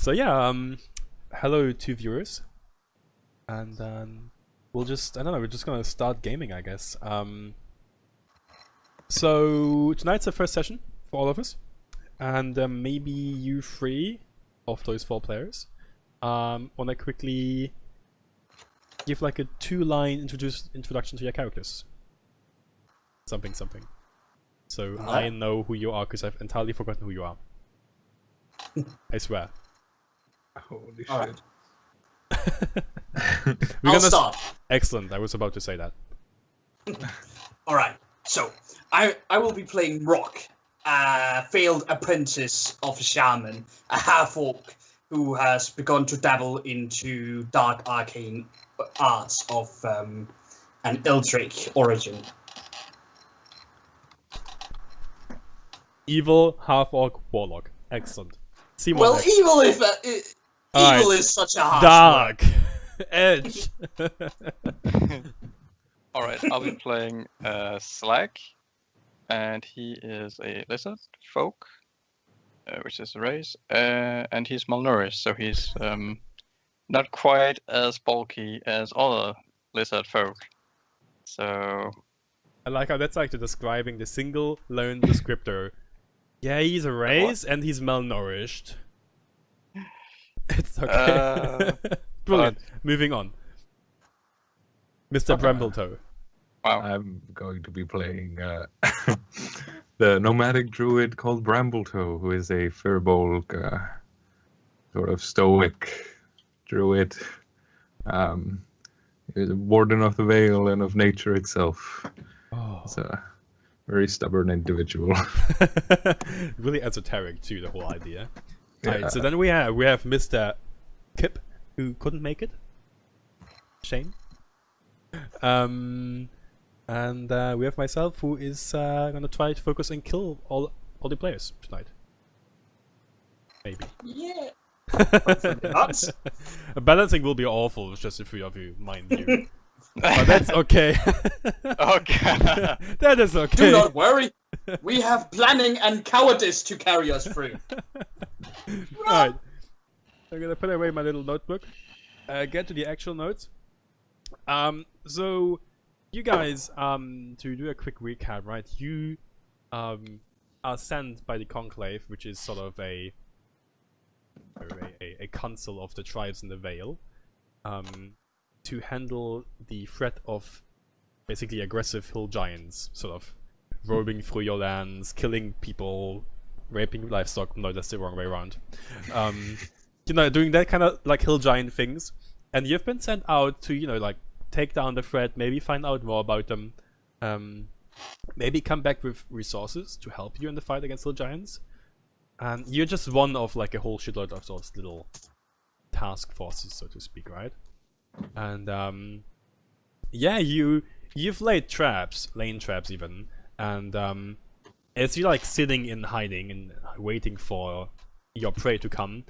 So yeah, hello to viewers, and we'll just I don't know, we're just gonna start gaming, I guess. So tonight's the first session for all of us, and maybe you three of those four players wanna quickly give like a two-line introduction to your characters. Something. So I know who you are because I've entirely forgotten who you are. I swear. Holy All shit. I'll start. Excellent, I was about to say that. Alright, so I will be playing Rock, a failed apprentice of a shaman, a half-orc who has begun to dabble into dark arcane arts of an eldritch origin. Evil half-orc warlock. Excellent. Simon Well, next. evil if evil Alright. is such a harsh Dark. Edge. Alright, I'll be playing Slag, and he is a lizard folk, which is a race, and he's malnourished, so he's not quite as bulky as other lizard folk. So I like how that's like describing the single lone descriptor. Yeah, he's a race and he's malnourished. It's okay. Brilliant. Moving on. Mr. Brambletoe. wow. I'm going to be playing the nomadic druid called Brambletoe, who is a Firbolg, sort of stoic druid. He's a warden of the Vale and of nature itself. Oh. He's a very stubborn individual. Really esoteric too, the whole idea. Yeah. Alright, so then we have Mr. Kip, who couldn't make it. Shame. And we have myself, who is gonna try to focus and kill all the players tonight. Maybe. Yeah. Balancing will be awful with just the three of you, mind you. But that's okay. Okay. That is okay. Do not worry. We have planning and cowardice to carry us through. Alright. I'm gonna put away my little notebook. Get to the actual notes. So you guys, to do a quick recap, right? You are sent by the Conclave, which is sort of a council of the tribes in the Vale, to handle the threat of basically aggressive hill giants, sort of roaming through your lands, killing people, raping livestock. No, that's the wrong way around. You know, doing that kind of like hill giant things. And you've been sent out to, you know, like take down the threat, maybe find out more about them, maybe come back with resources to help you in the fight against hill giants. And you're just one of like a whole shitload of those little task forces, so to speak, right? And yeah, you've laid traps, lane traps even, and as you're like sitting in hiding and waiting for your prey to come,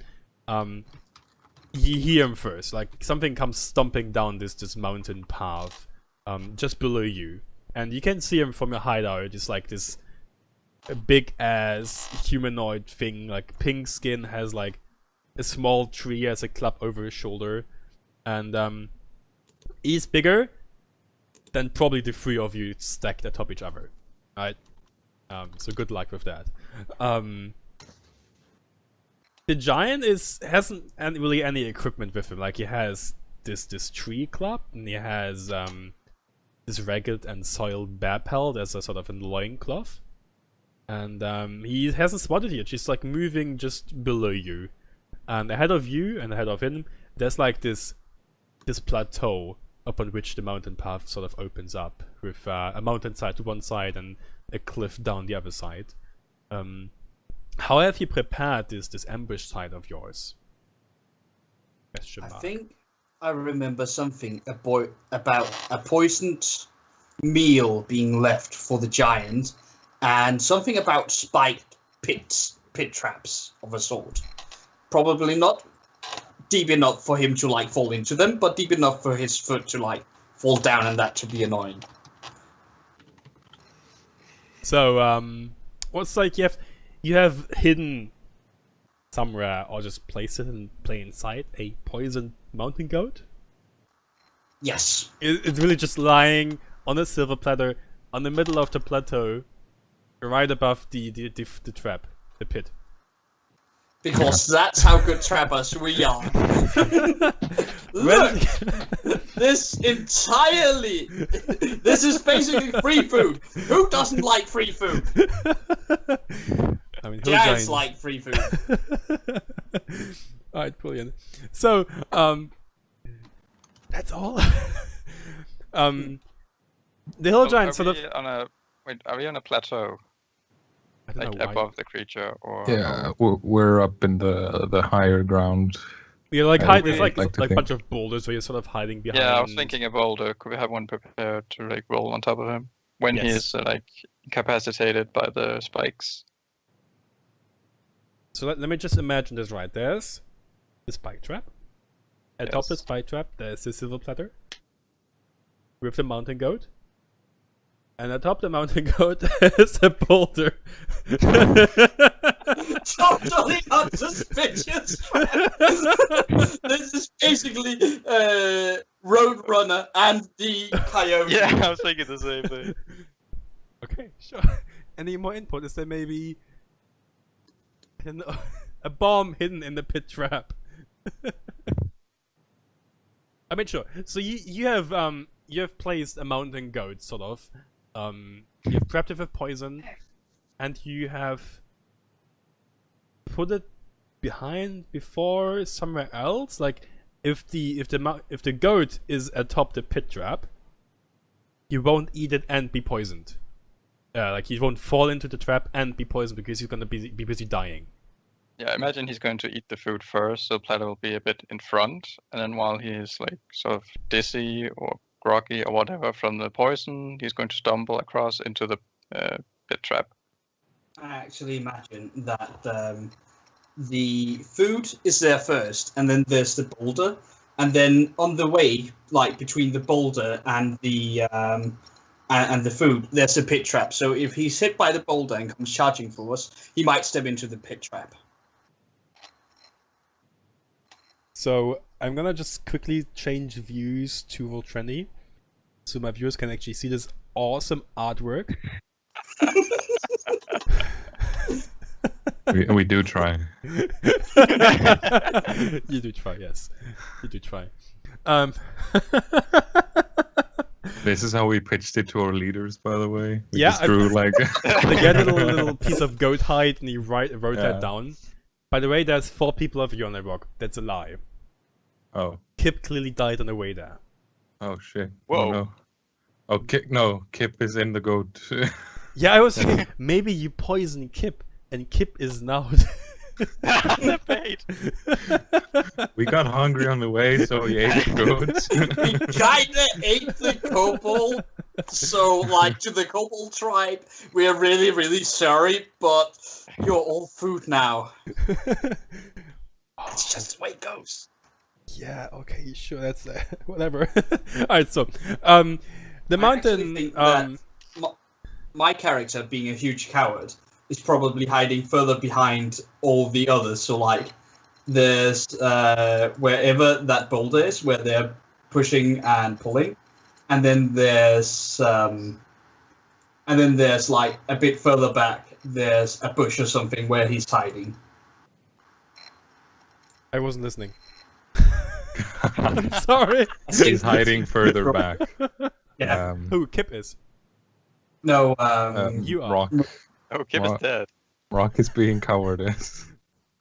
you hear him first. Like something comes stomping down this mountain path, just below you, and you can see him from your hideout. It's like this big ass humanoid thing, like pink skin, has like a small tree as a club over his shoulder, and he's bigger than probably the three of you stacked atop each other, right? So good luck with that. The giant hasn't really any equipment with him. Like he has this tree club, and he has this ragged and soiled bear pelt as a sort of a loincloth. And he hasn't spotted you. She's like moving just below you, and ahead of you and ahead of him, there's like this plateau upon which the mountain path sort of opens up, with a mountainside to one side and a cliff down the other side. How have you prepared this ambush side of yours? I think I remember something about a poisoned meal being left for the giant, and something about spiked pit traps of a sort. Probably not deep enough for him to like fall into them, but deep enough for his foot to like fall down and that to be annoying. So what's like you have hidden somewhere, or just place it in plain sight, a poisoned mountain goat? Yes. It's really just lying on a silver platter on the middle of the plateau, right above the trap, the pit. Because that's how good trappers we are. Look! This is basically free food. Who doesn't like free food? I mean, Giants like free food. Alright, brilliant. So, that's all. The hill giant sort of. Are we on a plateau? I don't Like know why. above the creature, or Yeah, we're up in the higher ground. You're like I there's would like like to a think. bunch of boulders where you're sort of hiding behind. Yeah, I was thinking a boulder. Could we have one prepared to like roll on top of him when he Yes. is like incapacitated by the spikes? So let me just imagine this right. There's the spike trap. Atop the Yes. spike trap, there's the silver platter with the mountain goat. And atop the mountain goat, there's a boulder. Totally unsuspicious. This is basically Roadrunner and the Coyote. Yeah, I was thinking the same thing. Okay, sure. Any more input? Is there maybe a bomb hidden in the pit trap? I mean, sure. So you have placed a mountain goat, sort of. You've prepped it with poison, and you have put it before somewhere else. Like, if the goat is atop the pit trap, you won't eat it and be poisoned. Like, he won't fall into the trap and be poisoned because he's gonna be busy dying. Yeah, imagine he's going to eat the food first, so Platter will be a bit in front, and then while he is like sort of dizzy or groggy or whatever from the poison, he's going to stumble across into the pit trap. I actually imagine that the food is there first, and then there's the boulder, and then on the way, like between the boulder and the food, there's a pit trap. So if he's hit by the boulder and comes charging for us, he might step into the pit trap. So I'm gonna just quickly change views to Roll20, so my viewers can actually see this awesome artwork. We do try. You do try, yes. You do try. This is how we pitched it to our leaders, by the way. We Yeah, just drew like They get a little piece of goat hide and you wrote Yeah. that down. By the way, there's 4 people of you on the rock. That's a lie. Oh. Kip clearly died on the way there. Oh shit. Whoa. Oh, no. Oh, Kip is in the goat. Yeah, I was thinking, maybe you poison Kip, and Kip is now... The bait. We got hungry on the way, so we ate the goats. We kinda ate the kobold, so like to the kobold tribe, we are really, really sorry, but you're all food now. It's just the way it goes. Yeah, okay, sure, that's... whatever. Alright, so... the I actually mountain... think that my character, being a huge coward, is probably hiding further behind all the others. So, like, there's wherever that boulder is, where they're pushing and pulling, and then there's like a bit further back, there's a bush or something where he's hiding. I wasn't listening. I'm sorry. He's hiding further back. Yeah. Who Kip is? No. You are. Rock. Oh, Kip is dead. Rock is being cowardice.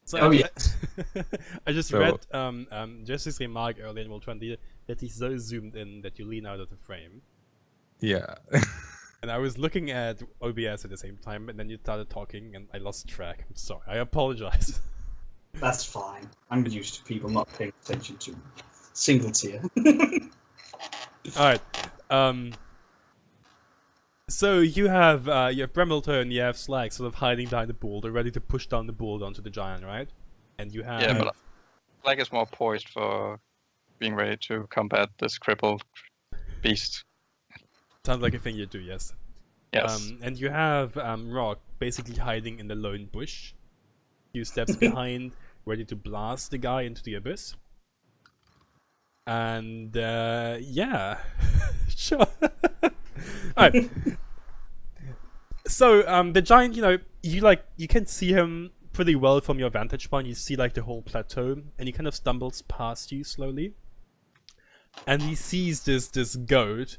So Oh, I, yes. I just So- read Jesse's remark earlier in Roll20 that he's so zoomed in that you lean out of the frame. Yeah. And I was looking at OBS at the same time, and then you started talking, and I lost track. I'm sorry. I apologize. That's fine. I'm used to people not paying attention to single tier. Alright. So you have Brembleton and you have Slag sort of hiding behind the boulder, ready to push down the boulder onto the giant, right? And you have... Yeah, but Flag is more poised for being ready to combat this crippled beast. Sounds like a thing you do, yes. Yes. And you have Rock basically hiding in the lone bush. few steps behind, ready to blast the guy into the abyss. And yeah, sure. Alright. So the giant, you can see him pretty well from your vantage point. You see like the whole plateau, and he kind of stumbles past you slowly, and he sees this goat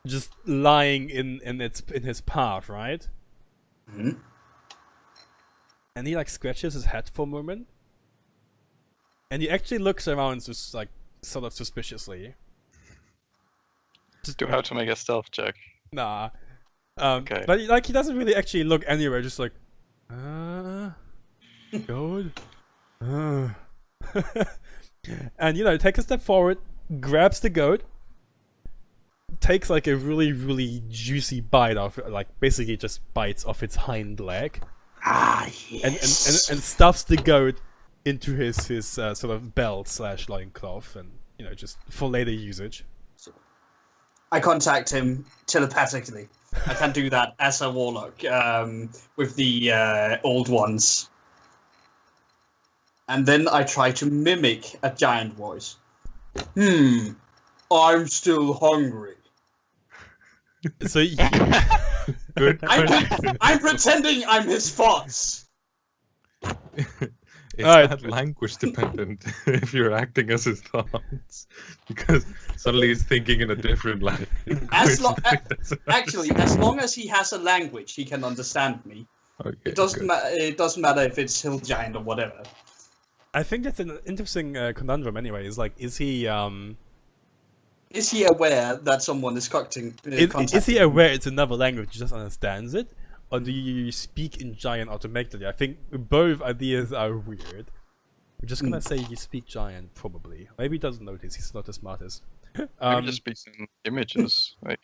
just lying in his path, right? Mm-hmm. And he like scratches his head for a moment, and he actually looks around just like sort of suspiciously. Do have to make a stealth check. Nah. Okay. But like he doesn't really actually look anywhere, just like goat. And take a step forward, grabs the goat, takes like a really, really juicy bite off it, like basically just bites off its hind leg. Ah, yes. And stuffs the goat into his sort of belt / loincloth, and just for later usage. I contact him telepathically. I can do that as a warlock with the old ones. And then I try to mimic a giant voice. I'm still hungry. So Good. I'm pretending I'm his thoughts. Is Alright. that language dependent if you're acting as his thoughts? Because suddenly he's thinking in a different language. Actually, as long as he has a language, he can understand me. Okay, It doesn't good. matter. It doesn't matter if it's hill giant or whatever. I think that's an interesting conundrum. Anyway, is he Is he aware that someone is contacting? is he aware it's another language? He just understands it, or do you speak in giant automatically? I think both ideas are weird. I'm just gonna say you speak giant, probably. Maybe he doesn't notice. He's not the smartest. Maybe just speaks in images. Like,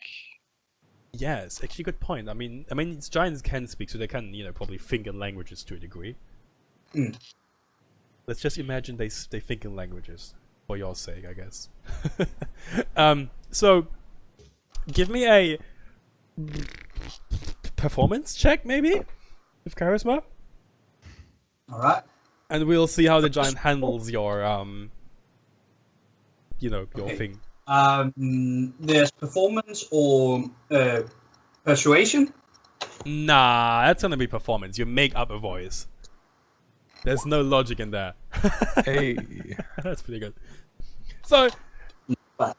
Yes, actually, good point. I mean, giants can speak, so they can, probably think in languages to a degree. Mm. Let's just imagine they think in languages, for your sake, I guess. So, give me a performance check, maybe, with charisma, All right. and we'll see how the giant handles your Okay. thing. There's performance or persuasion. Nah, that's gonna be performance. You make up a voice. There's no logic in there. Hey. That's pretty good. So, But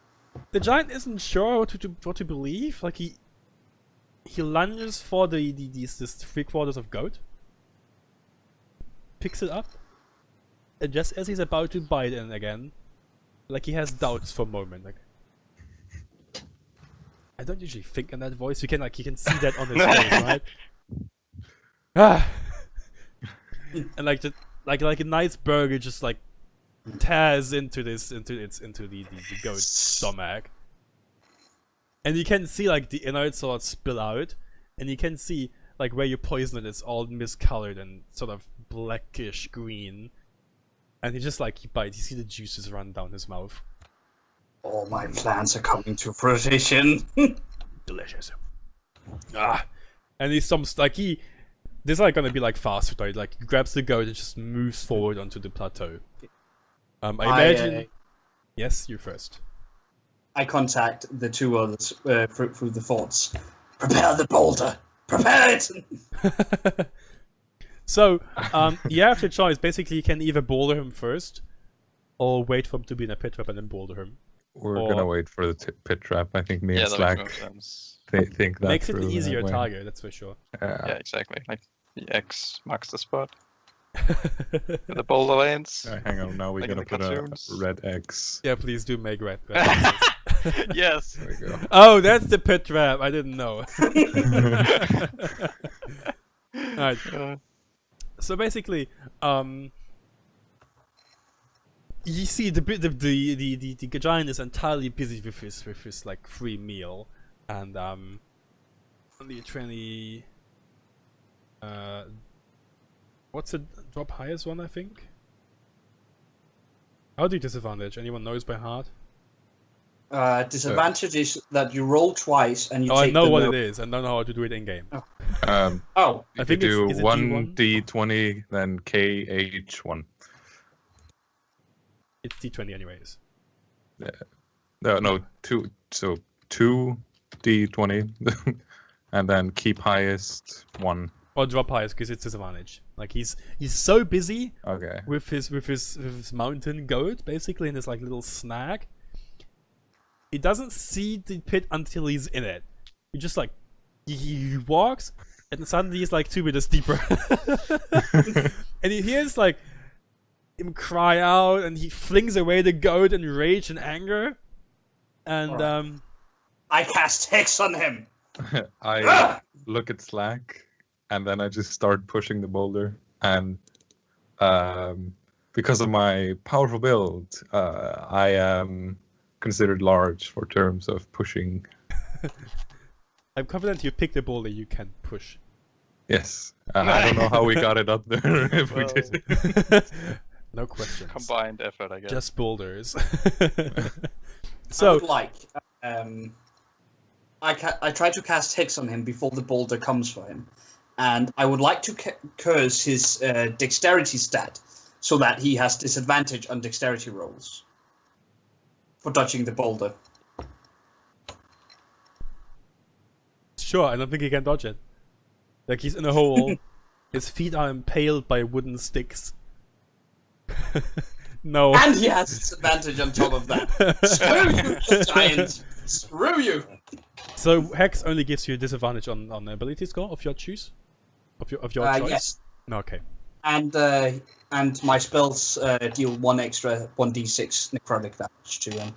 the giant isn't sure what to believe. Like he lunges for this 3/4 of goat, picks it up, and just as he's about to bite in again, like he has doubts for a moment. Like, I don't usually think in that voice. You can see that on his face, right? Ah. And just like a nice burger, just like tears into the goat's stomach, and you can see like the innards sort of spill out, and you can see like where you poison it, it's all miscolored and sort of blackish green, and he bites. You see the juices run down his mouth. all my plans are coming to fruition. Delicious. And he stomps this is gonna be like fast food, right? Like he grabs the goat and just moves forward onto the plateau. I imagine. Yes, you first. I contact the two others through the thoughts. Prepare the boulder. Prepare it. So, you have the choice. Basically, you can either boulder him first, or wait for him to be in a pit trap and then boulder him. We're gonna wait for the pit trap. I think me yeah, and that Slack makes no sense. think that Makes it through an easier that way. target, that's for sure. Yeah, exactly. Like the X marks the spot. The boulder lanes. Hang on, now we're Like in gonna the put a cartoons. red X. Yeah, please do make red. Axes. Yes. There we go. Oh, that's the pit trap. I didn't know. Alright. So basically, you see the giant is entirely busy with his like free meal, and only 20. What's the drop highest one? I think. How do you disadvantage? Anyone knows by heart? Disadvantage is that you roll twice and you Oh, I take know the what no- it is. I don't know how to do it in game. Oh, I think you do it's a 1d20, then KH1. It's D20 anyways. No, two. So 2d20, and then keep highest 1. Or drop highest because it's disadvantage. Like he's so busy Okay. with his mountain goat basically in his like little snag. He doesn't see the pit until he's in it. He just like he walks and suddenly he's like 2 meters deeper. And he hears like him cry out and he flings away the goat in rage and anger. And Alright. I cast Hex on him. I look at Slack, and then I just start pushing the boulder. And because of my powerful build, I am considered large for terms of pushing. I'm confident you pick the boulder you can push. Yes. I don't know how we got it up there if we did it. No questions. Combined effort, I guess. Just boulders. I So would like. I try to cast Hex on him before the boulder comes for him, and I would like to curse his dexterity stat so that he has disadvantage on dexterity rolls for touching the boulder. sure, I don't think he can dodge it. Like he's in a hole. His feet are impaled by wooden sticks. No. And he has disadvantage on top of that. Screw you, giant! Screw you! So Hex only gives you a disadvantage on the ability score of your choice? Of your choice? Yes. No, okay. And my spells deal 1 extra 1d6 necrotic damage to him.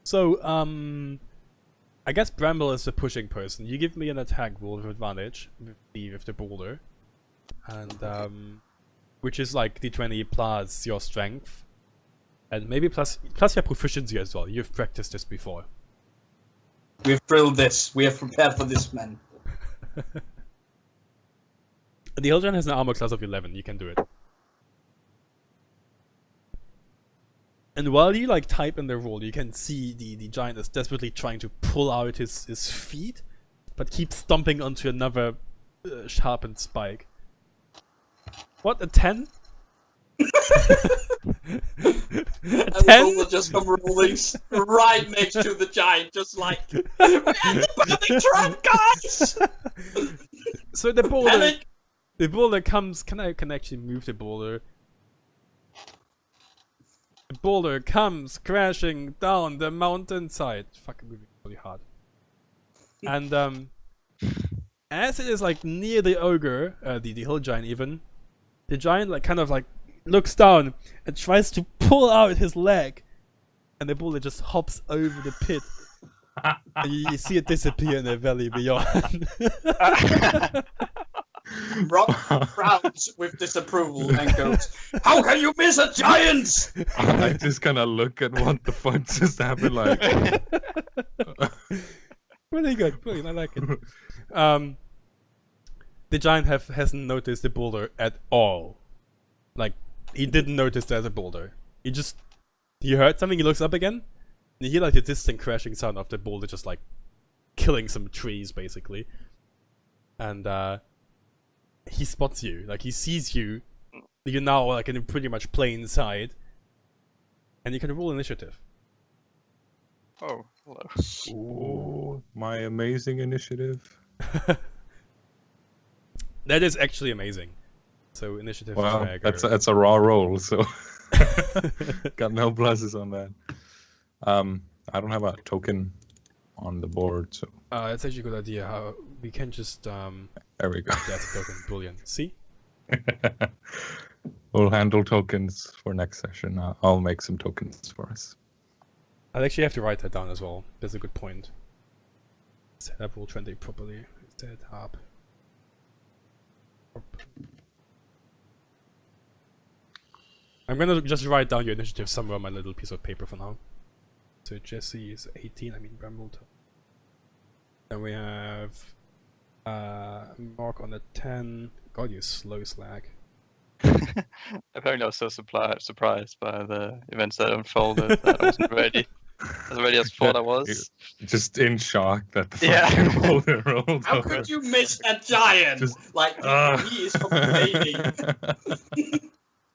So, I guess Bramble is the pushing person. You give me an attack roll with advantage with the boulder. And, which is like d20 plus your strength. And maybe plus your proficiency as well. You've practiced this before. We've drilled this. We have prepared for this, man. The Hillgiant has an armor class of 11. You can do it. And while you like type in the roll, you can see the giant is desperately trying to pull out his feet, but keeps stomping onto another sharpened spike. What, a 10? A And 10? will just come rolling right next to the giant, just like, we're at the burning trap, guys! So the boulder, Panic! the boulder comes. Can I actually move the boulder? The boulder comes crashing down the mountainside. Fucking moving really hard. And as it is like near the ogre, the hill giant even, the giant like kind of like looks down and tries to pull out his leg, and the boulder just hops over the pit. And you see it disappear in the valley beyond. Rob frowns with disapproval and goes, "How can you miss a giant?" I just kind of look at what the fuck just happened, like. Really good, brilliant, I like it. The giant hasn't noticed the boulder at all. Like, he didn't notice there's a boulder. He heard something, he looks up again, and you hear like the distant crashing sound of the boulder just like killing some trees basically. And he spots you, like he sees you. You're now like in pretty much plain sight. And you can roll initiative. Oh, hello. Ooh, my amazing initiative. That is actually amazing. So initiative. Wow, Swagger. that's a raw roll, so got no pluses on that. I don't have a token on the board, so That's actually a good idea. How we can just there we go. death token, brilliant. See? We'll handle tokens for next session. I'll make some tokens for us. I'll actually have to write that down as well. That's a good point. Set up roll 20 properly. Set up. I'm gonna just write down your initiative somewhere on my little piece of paper for now. So Jesse is 18, I mean Bramble. Then we have Mark on the 10. God, you slow slag. Apparently, I was so surprised by the events that unfolded that I wasn't ready. As ready as thought I was. Just in shock that the Yeah. fucking boulder rolled How over. could you miss a giant? He is complaining.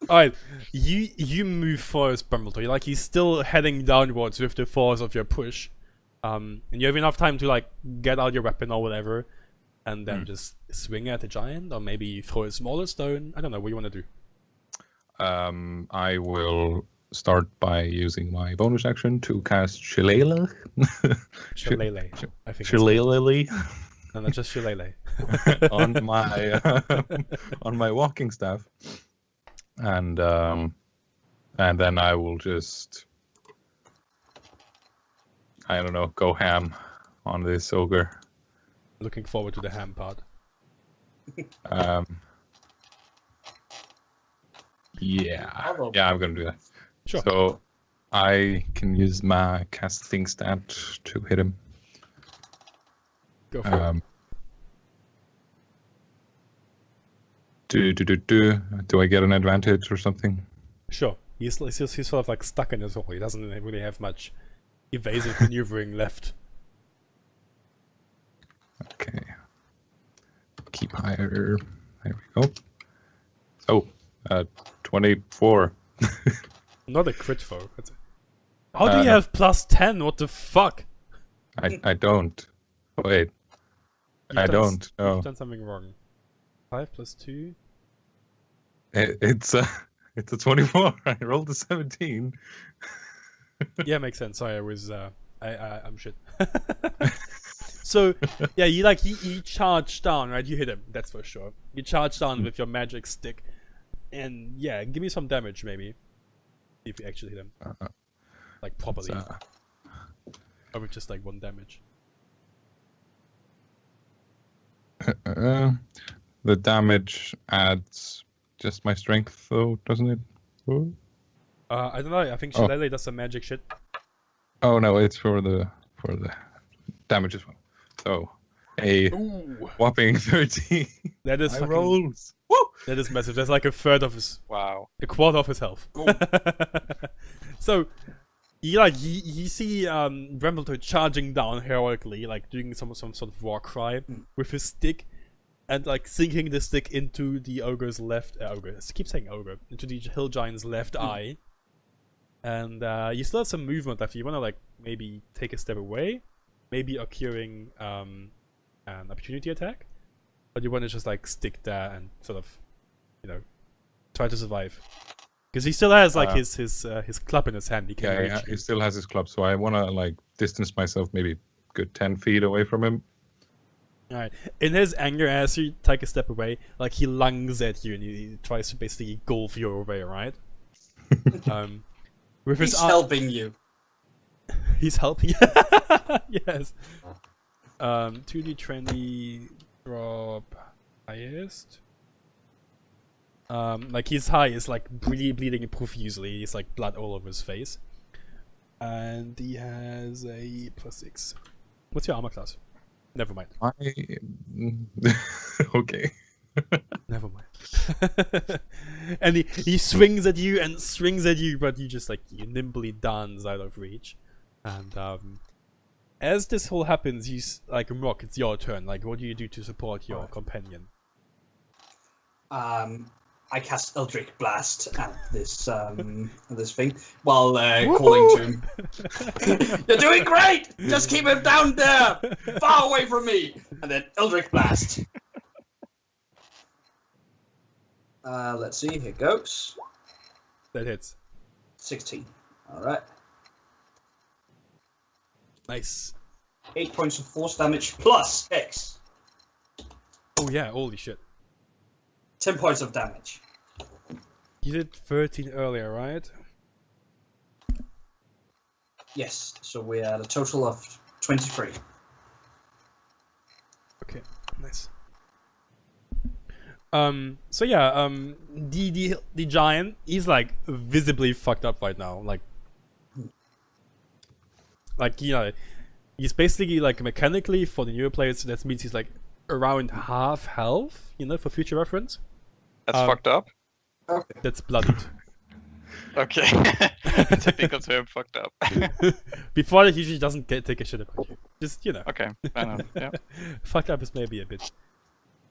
Alright, you move first, Bumbletree. Like, he's still heading downwards with the force of your push. And you have enough time to, like, get out your weapon or whatever, and then just swing at the giant, or maybe throw a smaller stone. I don't know, what you want to do? I will start by using my bonus action to cast Shillelagh. Shillelagh, I think. Shillelagh. No, not just Shillelagh. on my walking staff, and then I will just, I don't know, go ham on this ogre. Looking forward to the ham part. Yeah, I'm gonna do that. Sure. So I can use my casting stat to hit him. Go for it. Do I get an advantage or something? Sure. He's sort of like stuck in his hole. He doesn't really have much evasive maneuvering left. Okay. Keep higher. There we go. Oh, 24. Not a crit foe. How do you have plus 10? What the fuck? I don't. Wait. I don't. No. You've done something wrong. 5 plus 2? It's a 24. I rolled a 17. Yeah, makes sense. Sorry, I was I'm shit. So yeah, you charge down, right? You hit him, that's for sure. You charge down with your magic stick, and yeah, give me some damage maybe. See if you actually hit him, like properly, or with just like 1 damage. The damage adds just my strength, though, doesn't it? Oh. I don't know. I think Shillelagh does some magic shit. Oh no, it's for the damage as well. So a whopping 13. That is fucking, rolls. Woo! That is massive. That's like a third of his, a quarter of his health. So you see Brambleton charging down heroically, like doing some sort of war cry with his stick, and like sinking the stick into the ogre's left ogre. I keep saying ogre, into the hill giant's left eye. And you still have some movement left. You want to like maybe take a step away, maybe occurring an opportunity attack, but you want to just like stick there and sort of, try to survive. Because he still has like his club in his hand. He can reach. He still has his club. So I want to like distance myself maybe good 10 feet away from him. All right. In his anger, as you take a step away, like he lunges at you and he tries to basically engulf you away, right? He's helping you. He's helping. Yes. 2d20 drop highest. Like his high is like bleeding profusely. He's like blood all over his face, and he has a +6. What's your armor class? Never mind. Okay. Never mind. And he swings at you and swings at you, but you just like you nimbly dance out of reach. And as this all happens, you like Rock. It's your turn. Like, what do you do to support your companion? I cast Eldritch Blast at this thing while calling to him. You're doing great! Just keep him down there, far away from me. And then Eldritch Blast. Let's see. Here goes. That hits. 16. All right. Nice. 8 points of force damage plus X. Oh yeah! Holy shit. 10 points of damage. You did 13 earlier, right? Yes, so we had a total of 23. Okay, nice. So yeah, the giant, he's like visibly fucked up right now. Like he's basically like mechanically for the newer players. That means he's like around half health. For future reference. That's fucked up. Okay. that's bloodied. Okay. Technical term, fucked up. Before it usually doesn't take a shit about you. Just, you know. Okay, fair enough. Yeah. Fucked up is maybe a bit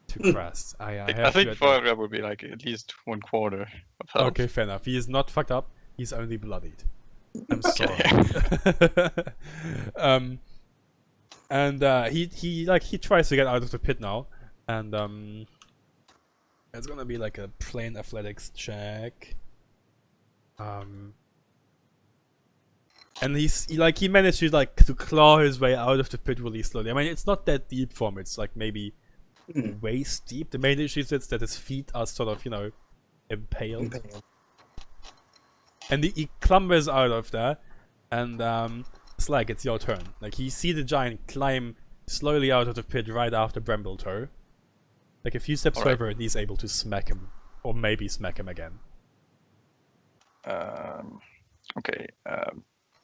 too crass. I I have think to for admit. that would be like at least 1/4 of health. Okay, fair enough. He is not fucked up. He's only bloodied. I'm Okay. sorry. He tries to get out of the pit now, and it's gonna be like a plain athletics check. And he managed to claw his way out of the pit really slowly. I mean, it's not that deep for him. It's like maybe waist deep. The main issue is that his feet are sort of, impaled. And he clambers out of there, and Slag, it's your turn. Like, you see the giant climb slowly out of the pit right after Brambletoe. Like, a few steps Alright. further, and he's able to smack him. Or maybe smack him again. Okay.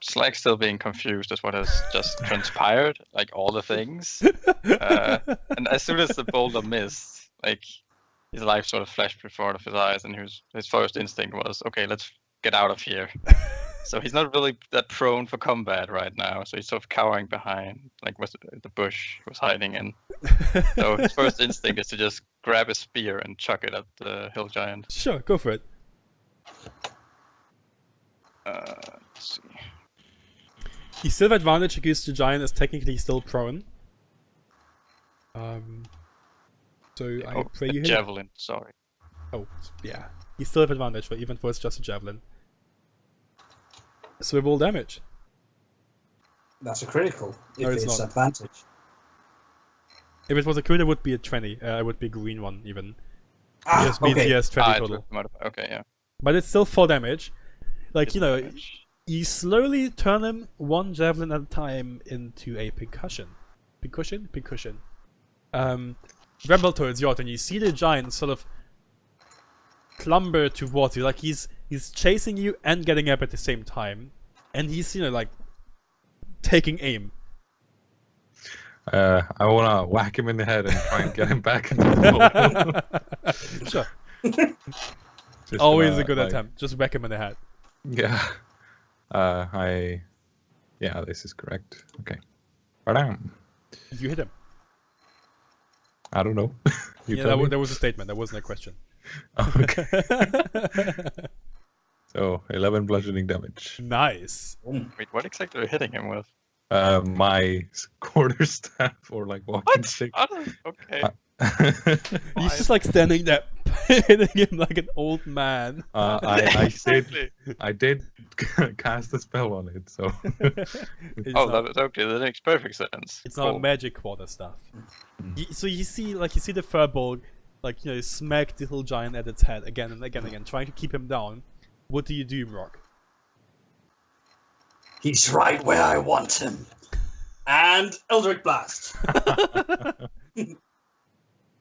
Slag still being confused as what has just transpired, like all the things. And as soon as the boulder missed, like his life sort of flashed before his eyes, and his first instinct was, okay, let's get out of here. So he's not really that prone for combat right now. So he's sort of cowering behind, like what the bush he was hiding in. So his first instinct is to just grab a spear and chuck it at the hill giant. Sure, go for it. Let's see. You still have advantage because the giant is technically still prone. So I pray you hit him. Javelin, sorry. Oh, yeah. You still have advantage, but even though it's just a javelin. So roll damage. That's a critical. If No, it's it's not. advantage. If it was a crit, it would be a 20. It would be a green one, even. Ah, It just means he okay. has 20 it total. would okay, yeah. But it's still 4 damage. Like, Good damage. you slowly turn him one javelin at a time into a percussion. Percussion? Brambletoe, it's your turn. You see the giant sort of clamber towards you. Like, he's chasing you and getting up at the same time. And he's, taking aim. I wanna whack him in the head and try and get him back into the hole. Sure. Just Always gonna, a good like, attempt. Just whack him in the head. Yeah. Yeah, this is correct. Okay. Ba-dam. You hit him. I don't know. You Yeah, tell me. that was a statement. That wasn't a question. Okay. So 11 bludgeoning damage. Nice. Wait, what exactly are you hitting him with? My quarterstaff or like walking stick. Okay. He's just like standing there, hitting him like an old man. Exactly. I did cast a spell on it, so It's Oh, not, that okay. That makes perfect sense. it's not Cool. magic quarter stuff. So you see the firbolg, smack the little giant at its head again and again and again, trying to keep him down. What do you do, Rock? He's right where I want him. And Eldritch Blast.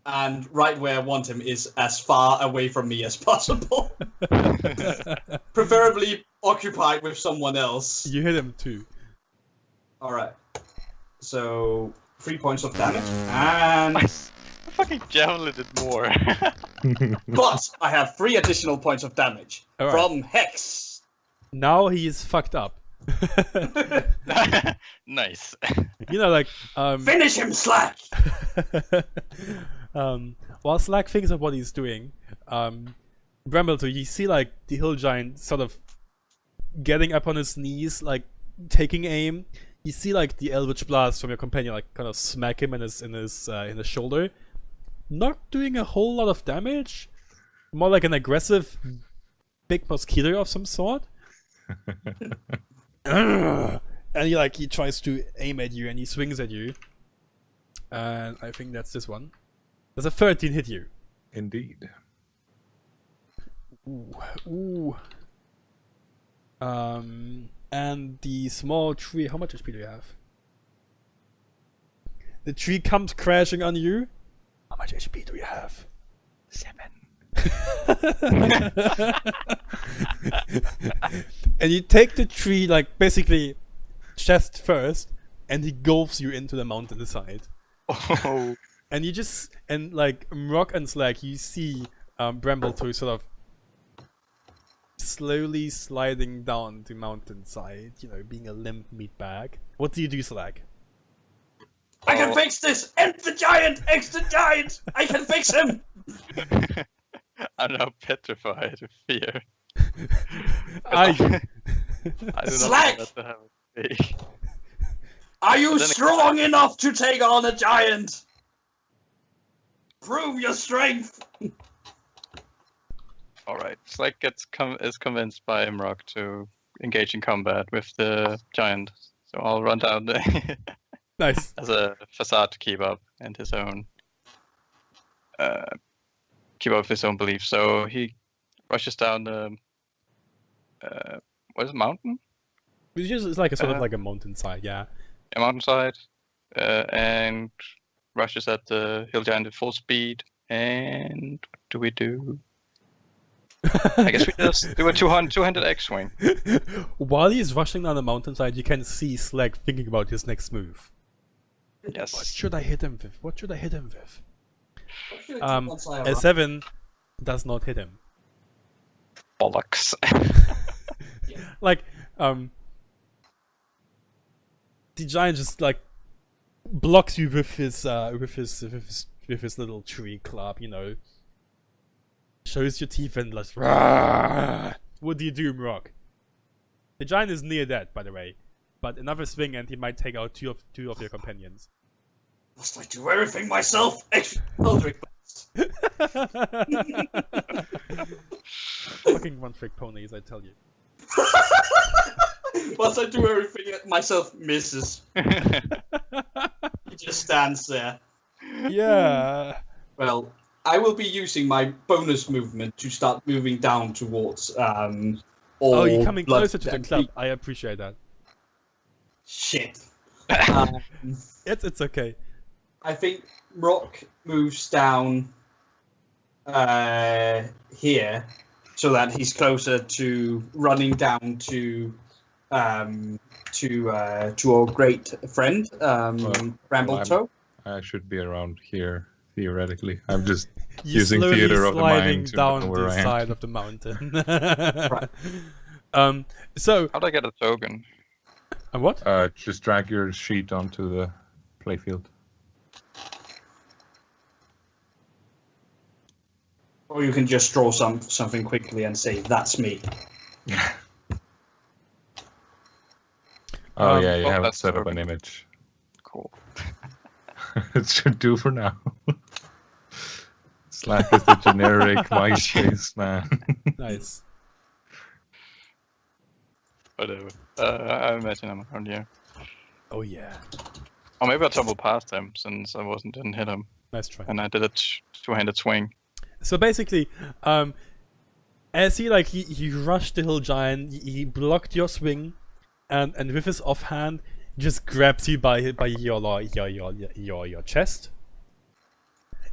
And right where I want him is as far away from me as possible. Preferably occupied with someone else. You hit him too. Alright. So 3 points of damage. And The fucking javelin did more. but I have 3 additional points of damage Alright. from Hex. Now he is fucked up. Nice. Finish him, Slack! While Slack thinks of what he's doing, Brambletoe, you see the hill giant sort of getting up on his knees, taking aim. You see the Eldritch Blast from your companion kind of smack him in his shoulder. Not doing a whole lot of damage. More like an aggressive big mosquito of some sort. And he tries to aim at you and he swings at you. And I think that's this one. Does a 13 hit you? indeed. Ooh. And the small tree, how much HP do you have? The tree comes crashing on you. How much HP do you have? 7. And you take the tree basically chest first, and he engulfs you into the mountainside. Oh. And you just Rock and Slag, you see Brambletoe sort of slowly sliding down the mountainside, being a limp meatbag. What do you do, Slag? I can fix this! End the giant! X the giant! I can fix him! I'm now petrified of fear. I do not Slag! want that to happen. Are you But then strong enough to take on a giant? Prove your strength! Alright, Slag is convinced by Imrock to engage in combat with the giant. So I'll run down there nice. as a facade to keep up and his own belief. So he rushes down the what is it, mountain? It's like a sort of like a mountainside, yeah. A mountainside, and rushes at the hill giant at full speed. And what do we do? I guess we just do a 200 X-wing. While he's rushing down the mountainside, you can see Slag thinking about his next move. Yes. What should I hit him with? What should I hit him with? What should I do once I A 7 does not hit him. Bollocks. Like, the giant just like blocks you with his little tree club, Shows your teeth and like, "Rah!" What do you do, Mrock? The giant is near dead, by the way, but another swing and he might take out two of your companions. Must I do everything myself? Eldritch Blast. Fucking one-trick ponies, I tell you. Must I do everything myself? Misses. He just stands there. Yeah. Well, I will be using my bonus movement to start moving down towards Oh, you're coming closer to the club. I appreciate that. Shit. It's okay. I think Rock moves down here so that he's closer to running down to our great friend, Brambletoe. I should be around here theoretically. I'm just You're using slowly theater of the sliding mind to down know where the I am. side of the mountain. Right. So. How'd I get a token? And what? Just drag your sheet onto the playfield. Or you can just draw something quickly and say, "That's me." Oh yeah, you oh, haven't that's set up an perfect. image. Cool. It should do for now. Slack is the generic MySpace man. Nice. Whatever. I imagine I'm around here. Oh yeah. Or maybe I tumbled past him since I didn't hit him, Nice try. and I did a two-handed swing. So basically, as he rushed the hill giant, he blocked your swing, and with his offhand, just grabs you by your chest,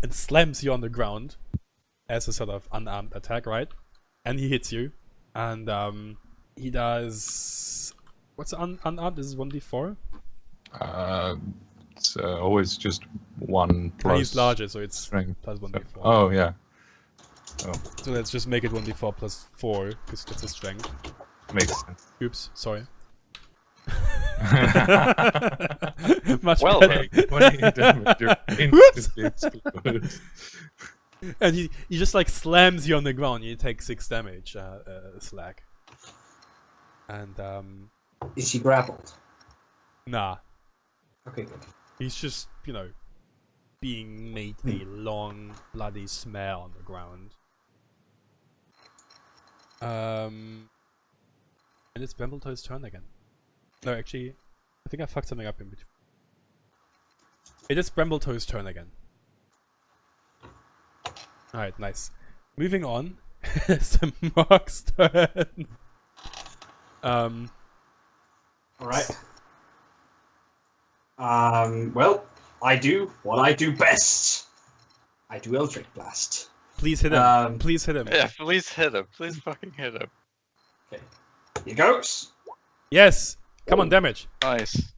and slams you on the ground, as a sort of unarmed attack, right? And he hits you, and he does what's unarmed? This is 1d4. It's always just 1 plus. He's larger, so it's strength. plus 1d4. Oh yeah. Oh, So let's just make it 1d4 plus 4, because that's his strength. makes sense. Oops, sorry. Much Well, better. 20 damage. You're Whoops! instantly exploded. And he just like slams you on the ground. You take 6 damage, Slag. And Is he grappled? nah, Okay, good. he's just being made a long bloody smear on the ground. And it's Brambletoe's turn again. No, actually, I think I fucked something up in between. It is Brambletoe's turn again. Alright, nice. Moving on. It's Mark's turn. Alright. Well, I do what I do best. I do Eldritch Blast. Please hit him. Please hit him. Yeah, please hit him. Please fucking hit him. Okay. Here goes. Yes! Come on, damage. Nice.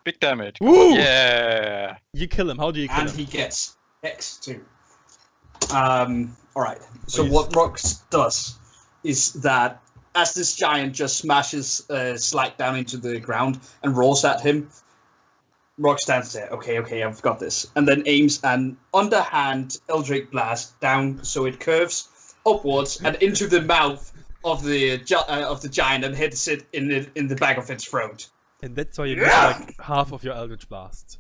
Big damage. Woo! Yeah. You kill him. How do you kill And him? he gets X2. Alright. So Please. what Rox does is that as this giant just smashes Slack down into the ground and roars at him, Rock stands there. Okay, I've got this, and then aims an underhand Eldritch Blast down so it curves upwards and into the mouth of the giant and hits it in the back of its throat. And that's why you miss like half of your Eldritch Blasts.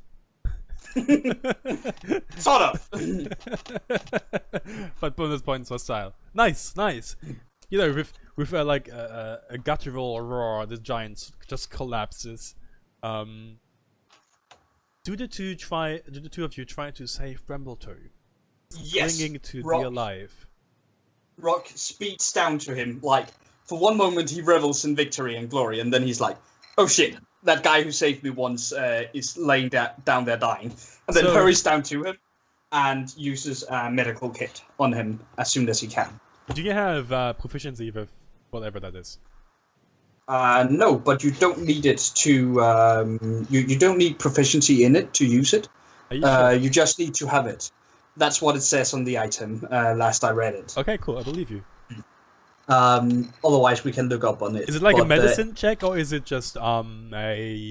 Sort of. But bonus points for style. Nice. You know, with like a guttural roar, the giant just collapses. Do the two of you try to save Brambletoe? Yes. Clinging to Rock, the alive. Rock speeds down to him. Like, for one moment he revels in victory and glory, and then he's like, "Oh shit! That guy who saved me once is laying down there dying," and then hurries down to him and uses a medical kit on him as soon as he can. Do you have proficiency with whatever that is? No, but you don't need it to. You don't need proficiency in it to use it. Are you sure? You just need to have it. That's what it says on the item. Last I read it. Okay, cool. I believe you. Otherwise, we can look up on it. Is it like a medicine check, or is it just a?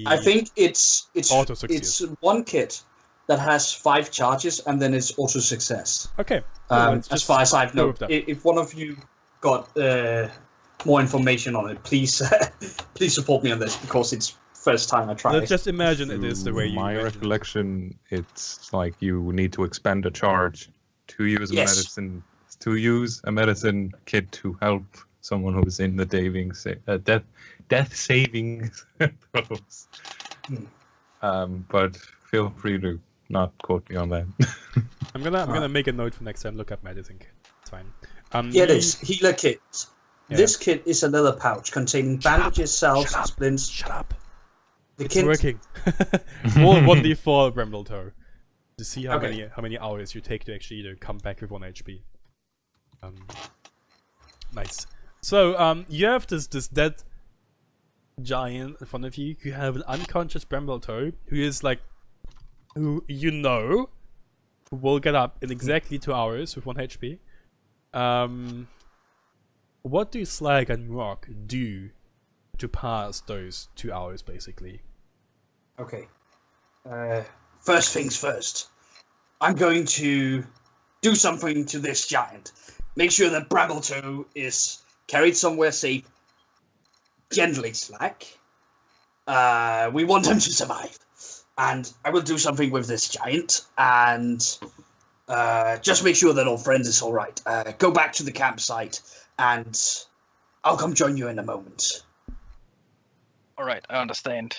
I think it's auto success. It's one kit that has 5 charges, and then it's auto success. Okay. As far as I've known, if one of you got more information on it, please please support me on this, because it's first time I try. Let's just imagine it is the way you. My recollection, it's like you need to expend a charge to use a medicine kit to help someone who's in the death saving throws. But feel free to not quote me on that. I'm gonna make a note for next time. Look up medicine kit. It's fine. There's healer kit. Yeah. This kit is a leather pouch containing bandages, salves, and splints. Shut up. It's working. Roll 1d4 Brambletoe to see how many hours you take to actually either come back with 1 HP. Nice. So you have this dead giant in front of you. You have an unconscious Brambletoe who will get up in exactly 2 hours with 1 HP. What do Slag and Rock do to pass those 2 hours, basically? Okay. First things first. I'm going to do something to this giant. Make sure that Brambletoe is carried somewhere safe. Gently, Slag. We want him to survive. And I will do something with this giant. And just make sure that our friend is all right. Go back to the campsite. And I'll come join you in a moment. All right, I understand.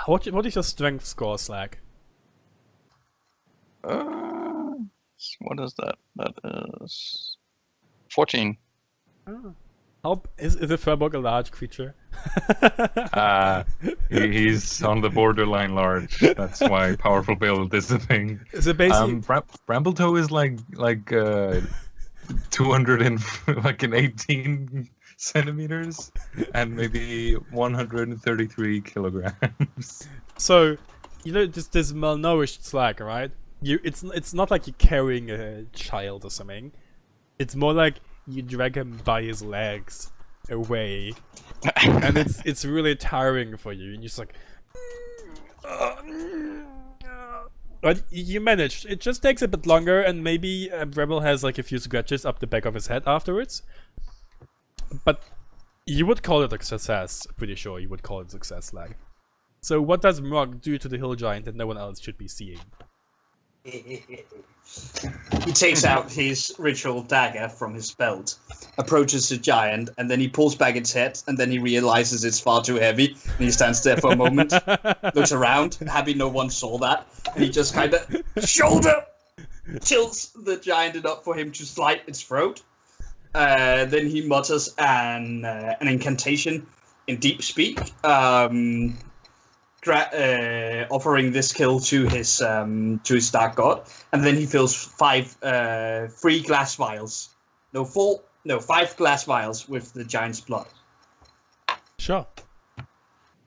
What is your strength score, Slag? What is that? That is 14. Oh. Is a Furbolg a large creature? He's on the borderline large. That's why powerful build is the thing. Is it basically Brambletoe is like 218 centimeters and maybe 133 kilograms. So, you know, this malnourished Slag, right? It's not like you're carrying a child or something. It's more like you drag him by his legs away, and it's really tiring for you. And you're just like, but you managed. It just takes a bit longer, and maybe Rebel has like a few scratches up the back of his head afterwards. But you would call it a success. Pretty sure you would call it success, Slag. So what does Mrog do to the hill giant that no one else should be seeing? He takes out his ritual dagger from his belt, approaches the giant, and then he pulls back its head, and then he realizes it's far too heavy, and he stands there for a moment, looks around, happy no one saw that, and he just kind of shoulder tilts the giant enough for him to slit its throat. Then he mutters an incantation in deep speak, offering this kill to his dark god, and then he fills 5 glass vials. No, 5 glass vials with the giant's blood. Sure.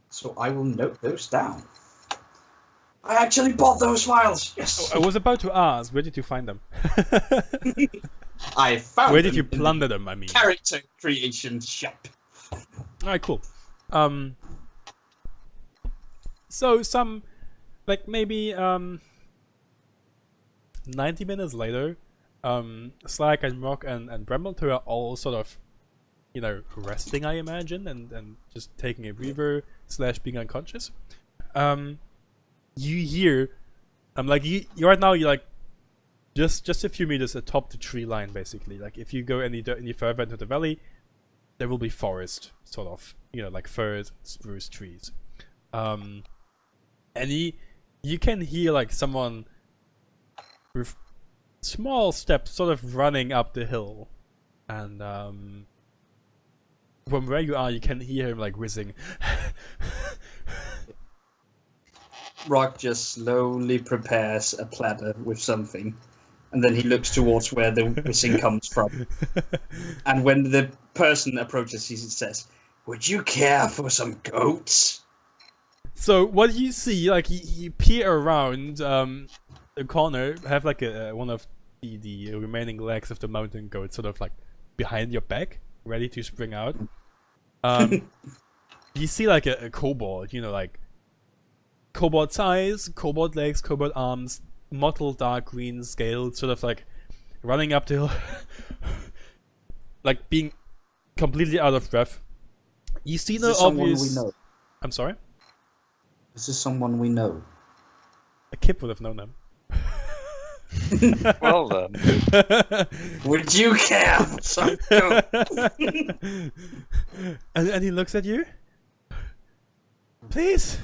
So I will note those down. I actually bought those vials. Yes. I was about to ask, where did you find them? I found. Where did you plunder them? I mean, character creation shop. Alright, cool. So some, like maybe 90 minutes later, Slag and Rock and Brambleton are all sort of, you know, resting, I imagine, and just taking a breather / being unconscious. You hear, like you right now you're like just a few meters atop the tree line, basically. Like if you go any further into the valley, there will be forest, sort of, you know, like firs, spruce trees. And you can hear like someone with small steps sort of running up the hill, and from where you are you can hear him like whizzing. Rock just slowly prepares a platter with something, and then he looks towards where the whizzing comes from. And when the person approaches, he says, "Would you care for some goats?" So what you see, like you peer around the corner, have like one of the remaining legs of the mountain goat sort of like behind your back, ready to spring out. You see like a kobold, you know, like kobold size, kobold legs, kobold arms, mottled dark green scales, sort of like running up the hill, like being completely out of breath. You see no obvious. We know? I'm sorry. Is this someone we know? A kid would have known them. Well then. Would you care for some goat? and he looks at you. Please,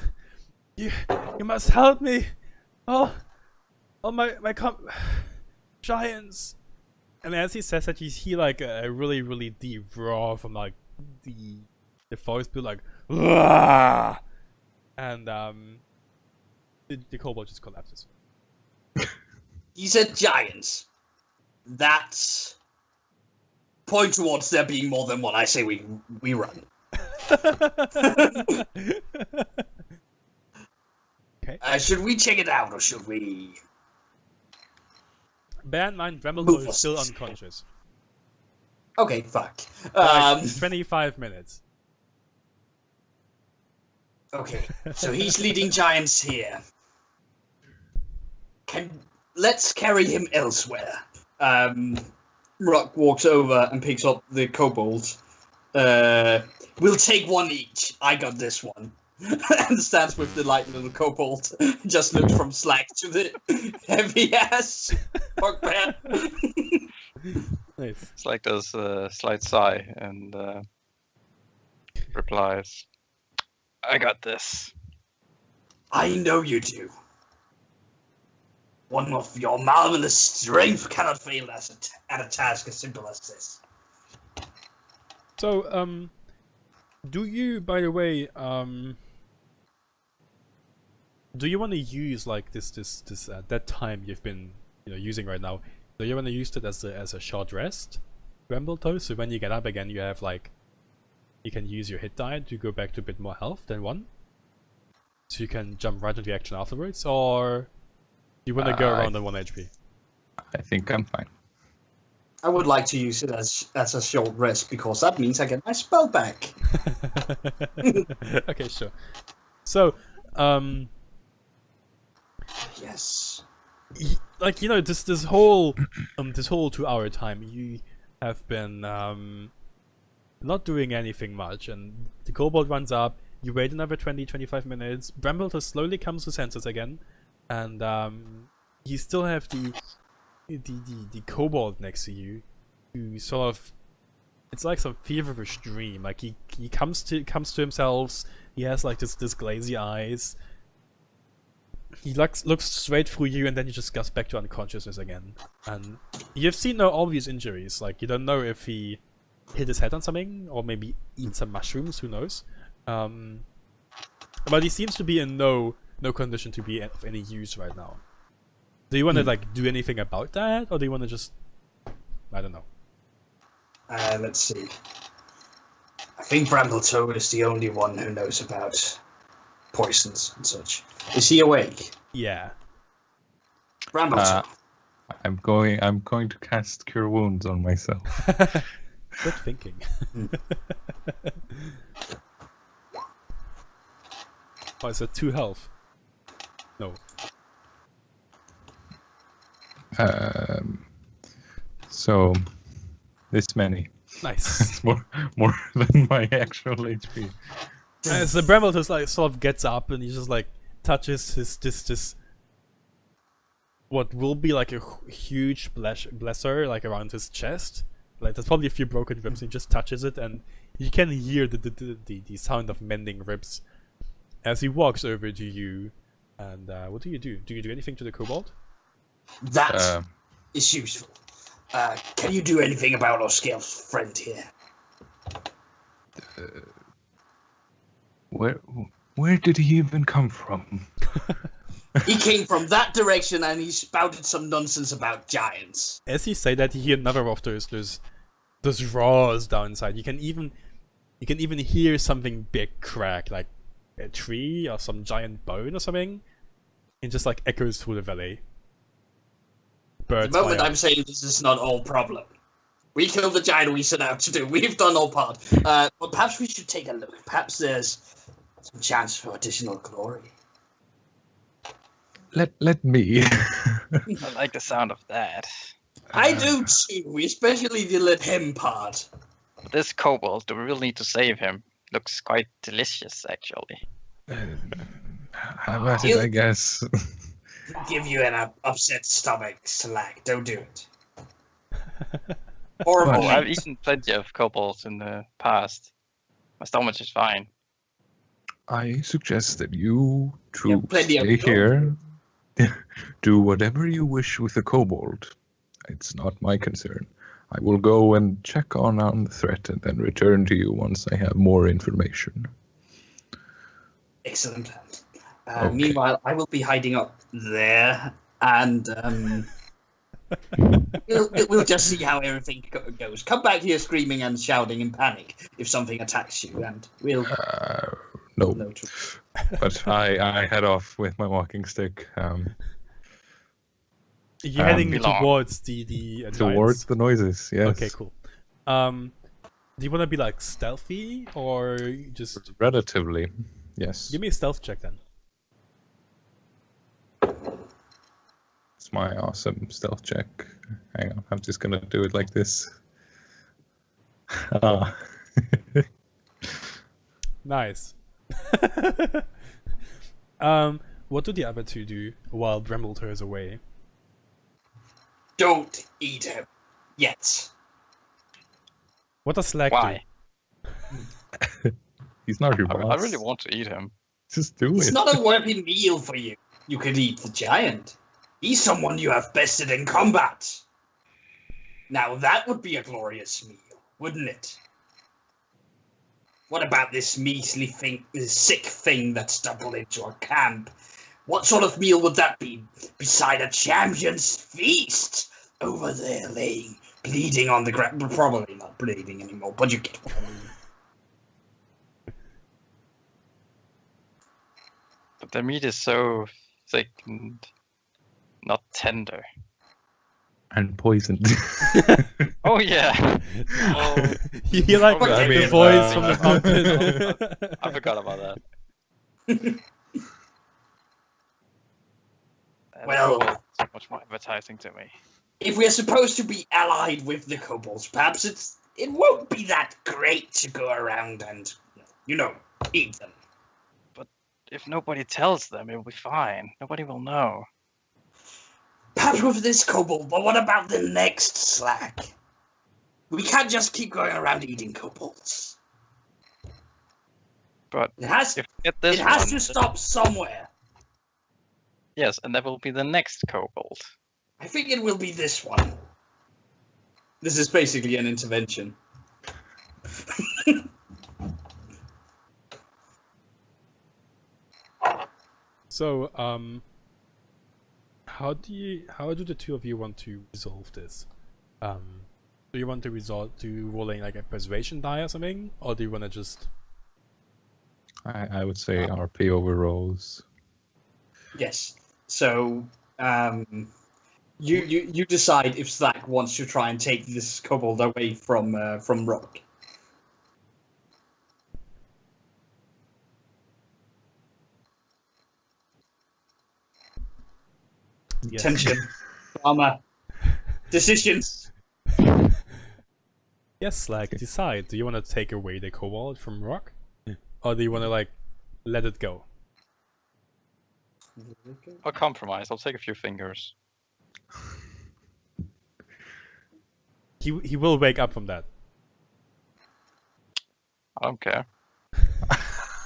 you must help me. Oh my giants. And as he says that, you hear like a really deep roar from like the forest below, like Wah! And the kobold just collapses. You said giants. That's point towards there being more than one. I say we run. Okay. Should we check it out, or should we? Bear in mind, Brambleton is still unconscious. Okay, fuck. 25 minutes. Okay, so he's leading giants here. Let's carry him elsewhere. Rock walks over and picks up the kobold. We'll take one each. I got this one. And stands with the light little kobold. Just looks from Slack to the heavy ass bugbear. Nice. Slack does a slight sigh and replies, "I got this." I know you do. One of your marvelous strength cannot fail at a task as simple as this. So, do you, by the way, do you want to use like this that time you've been using right now? Do you want to use it as a short rest, Brambleton? So when you get up again, you have like you can use your hit die to go back to a bit more health than one, so you can jump right into action afterwards, or you want to go around on 1 HP? I think I'm fine. I would like to use it as a short rest because that means I get my spell back. Okay, sure. So, yes. Like this whole 2-hour time you have been not doing anything much, and the kobold runs up. You wait another 20-25 minutes. Brambleton slowly comes to senses again, and you still have the kobold next to you, who sort of, it's like some feverish dream. Like he comes to himself. He has like this glazy eyes. He looks straight through you, and then he just goes back to unconsciousness again. And you've seen no obvious injuries. Like you don't know if he hit his head on something or maybe eat some mushrooms. Who knows? But he seems to be in no condition to be of any use right now. Do you want to like do anything about that, or do you want to just, I don't know? Let's see. I think Brambleton is the only one who knows about poisons and such. Is he awake? Yeah. Brambleton, I'm going to cast Cure Wounds on myself. Good thinking. Oh, is that 2 health? No. So this many. Nice. It's more than my actual HP. As the Bramble just like sort of gets up and he just like touches his this what will be like a huge blesser like around his chest. Like there's probably a few broken ribs. He just touches it and you can hear the sound of mending ribs as he walks over to you. And what do you do? Do you do anything to the kobold? That is useful. Can you do anything about our scale friend here? Where did he even come from? He came from that direction and he spouted some nonsense about giants. As you say that, you hear another of those roars down inside. You can even hear something big crack, like a tree or some giant bone or something. It just like echoes through the valley. Birds the moment fly I'm saying this is not all problem. We killed the giant we set out to do. We've done our part. But perhaps we should take a look. Perhaps there's some chance for additional glory. Let me. I like the sound of that. I do too, especially the let him part. But this kobold, do we really need to save him? Looks quite delicious, actually. How about it, I guess. Give you an upset stomach, Slack. Don't do it. Horrible. Oh, I've eaten plenty of kobolds in the past. My stomach is fine. I suggest that you two plenty of stay here. Do whatever you wish with the kobold. It's not my concern. I will go and check on the threat and then return to you once I have more information. Excellent. Okay. Meanwhile, I will be hiding up there, and we'll just see how everything goes. Come back here screaming and shouting in panic if something attacks you, and we'll... No. No But I head off with my walking stick. You're heading towards the towards the noises. Yes. Okay, cool. Do you want to be like stealthy or just relatively? Yes. Give me a stealth check then. It's my awesome stealth check. Hang on, I'm just gonna do it like this. Nice. What do the other two do while Bramble tears away? Don't eat him yet. What does Slack Why? do? He's not your boss. I really want to eat him. Just do It's it. not a worthy meal for you. You could eat the giant. He's someone you have bested in combat. Now that would be a glorious meal, wouldn't it? What about this measly thing, this sick thing that stumbled into our camp? What sort of meal would that be beside a champion's feast? Over there laying, bleeding on the ground. Probably not bleeding anymore, but you get what I mean. But the meat is so thick and not tender. And poisoned. Oh yeah. Oh, You hear like I the mean, voice from the mountain. I forgot about that. Well, so much more advertising to me. If we're supposed to be allied with the kobolds, perhaps it won't be that great to go around and, eat them. But if nobody tells them, it'll be fine. Nobody will know. Perhaps with this kobold, but what about the next Slack? We can't just keep going around eating kobolds. But It has, if we get this it has one, to stop somewhere. yes, and that will be the next kobold. I think it will be this one. This is basically an intervention. So, how do the two of you want to resolve this? Do you want to resort to rolling like a persuasion die or something, or do you want to just? I would say RP over rolls. Yes. So, You decide if Slack wants to try and take this kobold away from Rock. Yes. Tension, drama, decisions. Yes, Slack, decide. Do you want to take away the kobold from Rock? Or do you want to, like, let it go? I'll compromise. I'll take a few fingers. He will wake up from that. I don't care.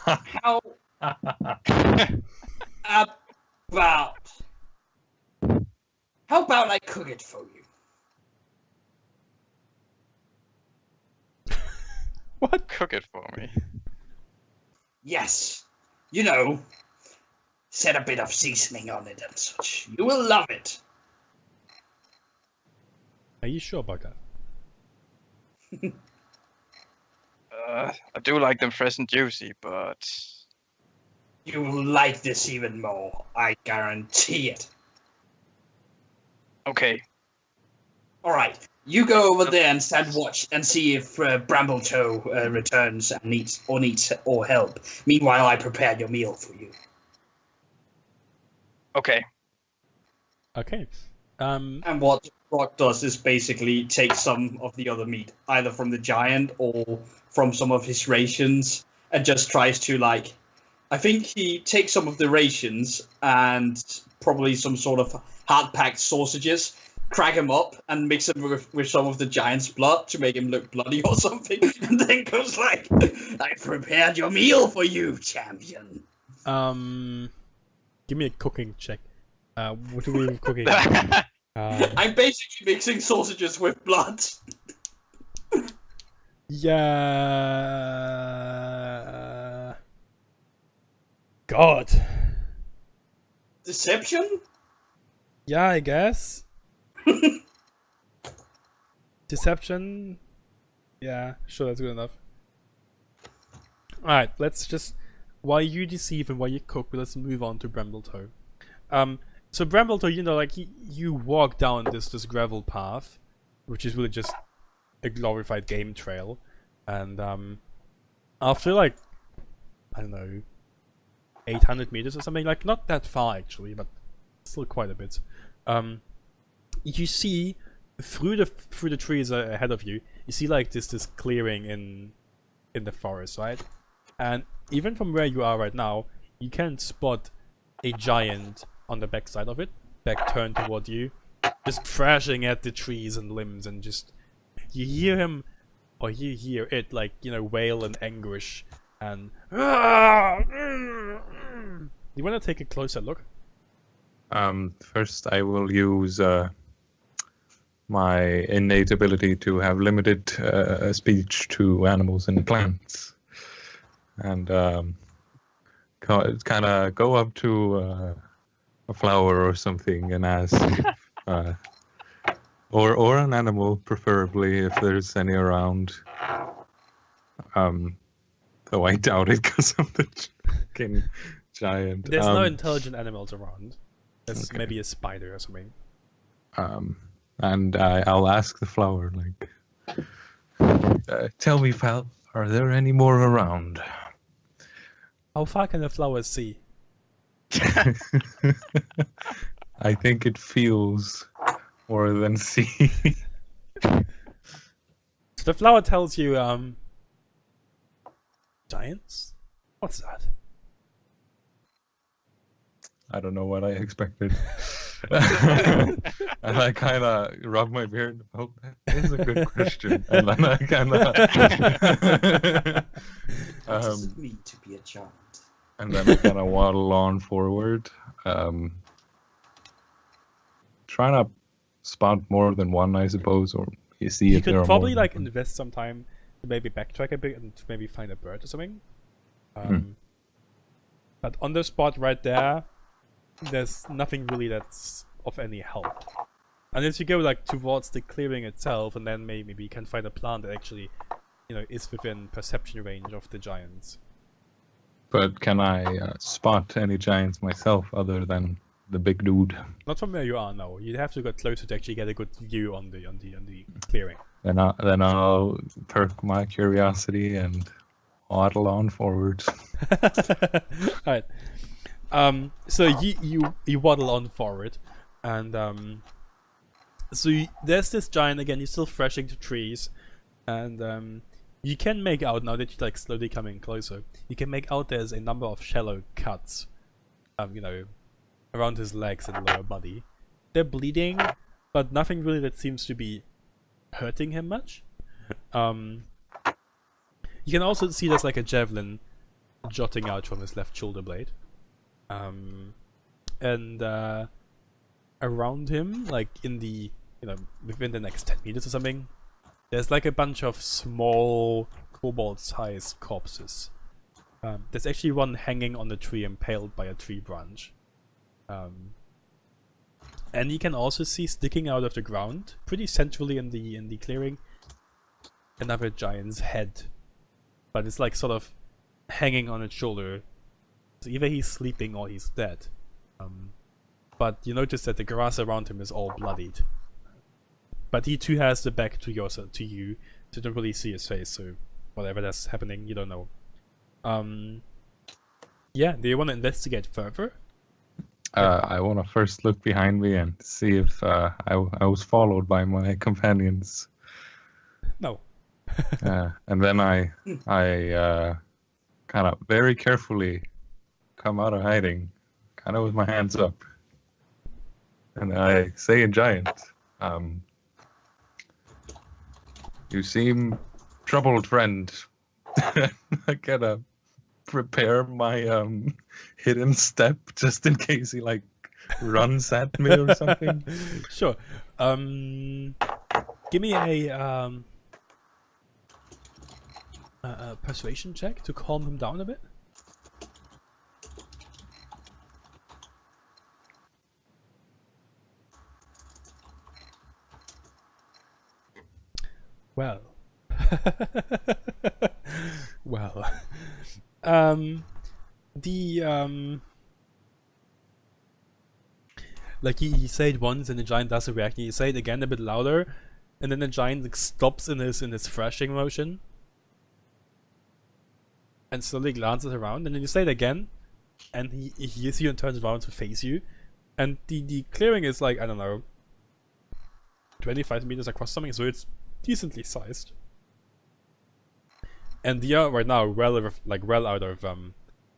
How about I cook it for you? What? Cook it for me. Yes. You know, set a bit of seasoning on it and such. You will love it. Are you sure about that? I do like them fresh and juicy, but... You will like this even more. I guarantee it. Okay. Alright, you go over there and stand watch and see if Brambletoe returns and needs or help. Meanwhile, I prepare your meal for you. Okay. Okay. And what Rock does is basically take some of the other meat, either from the giant or from some of his rations, and just tries to, like... I think he takes some of the rations and probably some sort of hard-packed sausages, crack him up, and mix them with some of the giant's blood to make him look bloody or something, and then goes like, I prepared your meal for you, champion. Give me a cooking check. What do we mean cooking? I'm basically mixing sausages with blood. Yeah. God. Deception? Yeah, I guess. Deception. Yeah, sure, that's good enough. Alright, let's just... While you deceive and while you cook, let's move on to Brambletoe. So Brambletoe, you know, like, you walk down this gravel path, which is really just a glorified game trail. And, after, like, I don't know, 800 meters or something, like, not that far, actually, but still quite a bit. You see, through the trees ahead of you, you see, like, this clearing in the forest, right? And even from where you are right now, you can spot a giant on the backside of it, back turned toward you, just thrashing at the trees and limbs, and just... You hear him, or you hear it, like, you know, wail in anguish, and... You want to take a closer look? First I will use my innate ability to have limited speech to animals and plants. And kind of go up to a flower or something and ask, or an animal, preferably, if there's any around. Though I doubt it because of the fucking giant. There's no intelligent animals around. There's Okay. maybe a spider or something. And I'll ask the flower, like, tell me, pal, are there any more around? How far can the flower see? I think it feels more than see. So the flower tells you, giants? What's that? I don't know what I expected. And I kind of rub my beard. Oh, that is a good question. And then I kind of... What does it mean to be a giant? and then I kind of waddle on forward. Trying to spot more than one, I suppose, or you see You if there could are probably, more. like, invest some time to maybe backtrack a bit and maybe find a bird or something. But on the spot right there, there's nothing really that's of any help. Unless you go, like, towards the clearing itself, and then maybe you can find a plant that actually, you know, is within perception range of the giants. But can I spot any giants myself other than the big dude. Not from where you are, no. You'd have to get closer to actually get a good view on the clearing. Then I'll perk my curiosity and waddle on forward. Alright. So you waddle on forward, and there's this giant again. He's still thrashing the trees, and you can make out now that you're like slowly coming closer. You can make out there's a number of shallow cuts, around his legs and lower body. They're bleeding, but nothing really that seems to be hurting him much. You can also see there's like a javelin jutting out from his left shoulder blade. And around him, like in the, within the next 10 meters or something, there's like a bunch of small kobold-sized corpses. There's actually one hanging on the tree, impaled by a tree branch. And you can also see sticking out of the ground, pretty centrally in the clearing, another giant's head. But it's like sort of hanging on its shoulder. So either he's sleeping or he's dead. But you notice that the grass around him is all bloodied. But he too has the back to you, so you don't really see his face, so whatever that's happening, you don't know. Yeah, do you want to investigate further? I want to first look behind me and see if I was followed by my companions. No. And then I kind of very carefully come out of hiding, kind of with my hands up. And I say in giant, you seem troubled, friend. I gotta prepare my hidden step just in case he like runs at me or something. Sure. Give me a persuasion check to calm him down a bit. Well. Well. Like you say it once and the giant doesn't react, and you say it again a bit louder, and then the giant like, stops in his thrashing motion and slowly glances around, and then you say it again, and he hears you and turns around to face you, and the clearing is like, I don't know, 25 meters across something, so it's decently sized. And they are right now well out of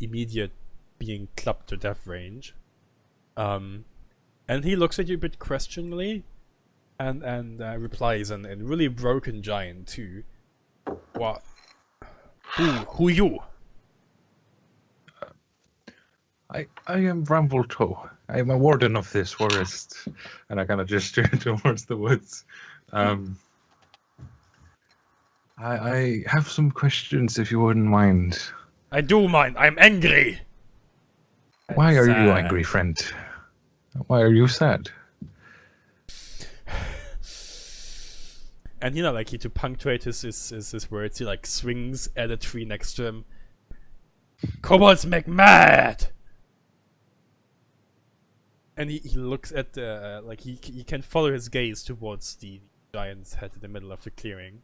immediate being clubbed to death range. And he looks at you a bit questioningly, and replies in really broken giant too. What? Who you? I am Brambletoe. I am a warden of this forest. And I kind of gesture towards the woods. I have some questions, if you wouldn't mind. I do mind. I'm angry. Why are you angry, friend? Why are you sad? And like he to punctuate his words, he like swings at a tree next to him. Kobolds make mad. And he looks at the like he can follow his gaze towards the giant's head in the middle of the clearing.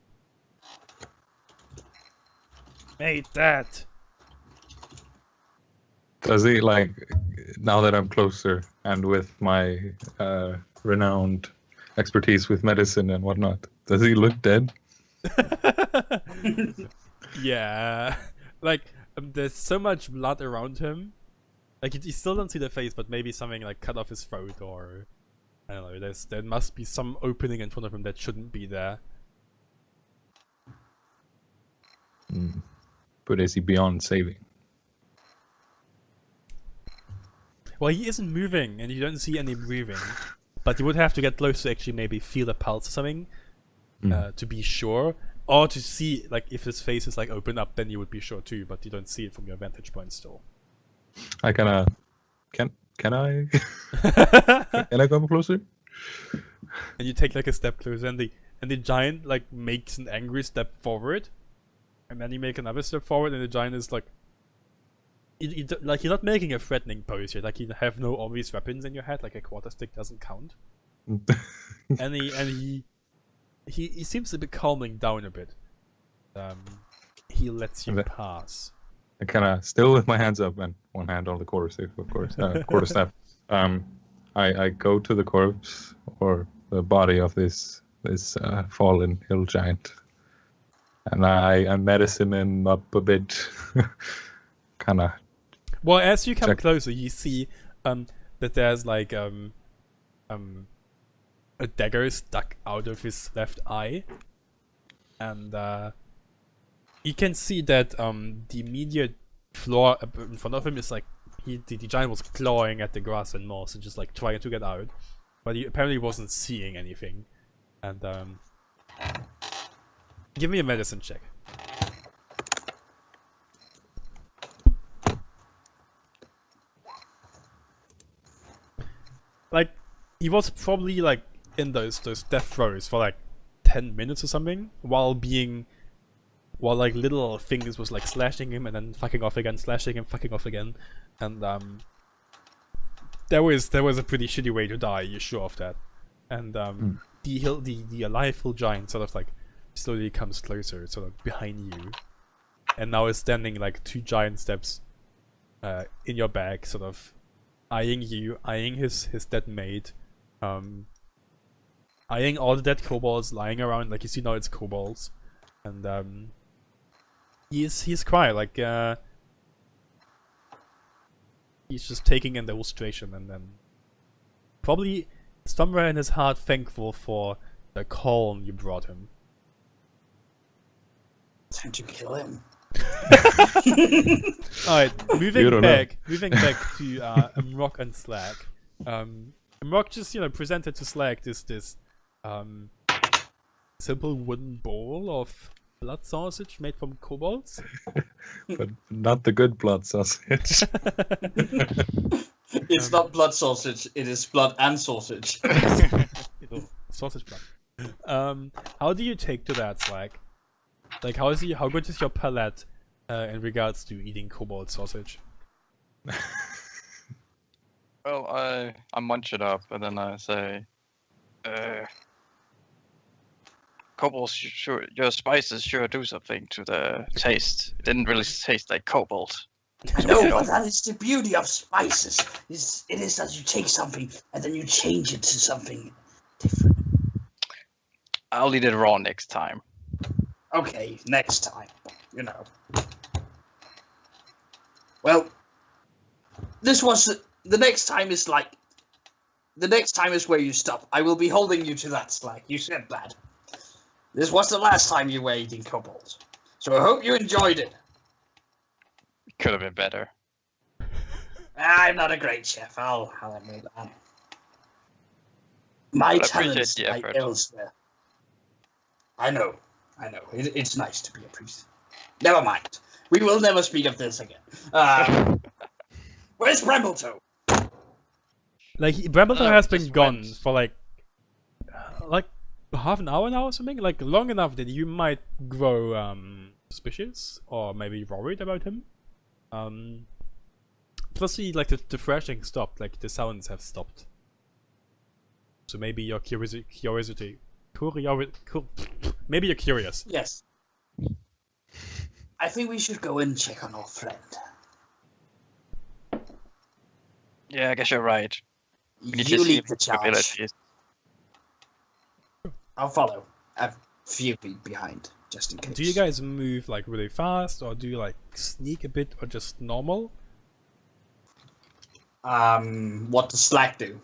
Made that. Does he, like, now that I'm closer and with my renowned expertise with medicine and whatnot, does he look dead? Yeah. Like, there's so much blood around him. Like, you still don't see the face, but maybe something like cut off his throat, or I don't know, there must be some opening in front of him that shouldn't be there. But is he beyond saving? Well, he isn't moving, and you don't see any breathing. But you would have to get close to actually maybe feel a pulse or something, to be sure. Or to see, like, if his face is, like, open up, then you would be sure too, but you don't see it from your vantage point still. I kinda... Can I... Can I come closer? And you take, like, a step closer, and the giant, like, makes an angry step forward. And then you make another step forward, and the giant is like... like you're not making a threatening pose here. Like you have no obvious weapons in your head. Like a quarter stick doesn't count. and he seems to be calming down a bit. He lets you pass. I kind of still with my hands up and one hand on the quarter stick, of course, quarter staff. I go to the corpse or the body of this fallen hill giant, and I medicine him up a bit, kind of. Well, as you come closer, you see that there's like a dagger stuck out of his left eye, and you can see that the immediate floor in front of him is like the giant was clawing at the grass and moss and just like trying to get out, but he apparently wasn't seeing anything. And give me a medicine check. Like he was probably like in those death throes for like 10 minutes or something, while like little fingers was like slashing him and then fucking off again, slashing him, fucking off again, and there was a pretty shitty way to die. You're sure of that. And the alive hill giant sort of like slowly comes closer, sort of behind you, and now is standing like 2 giant steps in your back, sort of eyeing you, eyeing his dead mate, eyeing all the dead kobolds lying around. Like you see now it's kobolds, and he's quiet, like he's just taking in the illustration, and then probably somewhere in his heart thankful for the calm you brought him. Time to kill him. Alright, moving back to Mrock and Slag. Mrock just, presented to Slag this simple wooden bowl of blood sausage made from kobolds. But not the good blood sausage. It's not blood sausage, it is blood and sausage. Sausage blood. How do you take to that, Slag? Like, how good is your palate in regards to eating kobold sausage? Well, I munch it up and then I say, kobolds sure, your spices sure do something to the taste. It didn't really taste like kobold. No, but that is the beauty of spices. It is that you take something and then you change it to something different. I'll eat it raw next time. Okay, next time. Well, this was the next time is like the next time is where you stop. I will be holding you to that, Slag. You said that. This was the last time you were eating kobolds, so I hope you enjoyed it. Could have been better. I'm not a great chef. I'll admit that. My talents lie elsewhere. I know. It's nice to be a priest. Never mind. We will never speak of this again. Where's Brambletoe? Like Brambletoe has been gone for like half an hour now or something. Like long enough that you might grow suspicious or maybe worried about him. Plus, the thrashing stopped. Like the sounds have stopped. So maybe your maybe you're curious. Yes. I think we should go and check on our friend. Yeah, I guess you're right. You lead the charge. I'll follow. A few feet behind, just in case. Do you guys move like really fast, or do you like sneak a bit, or just normal? What does Slag do?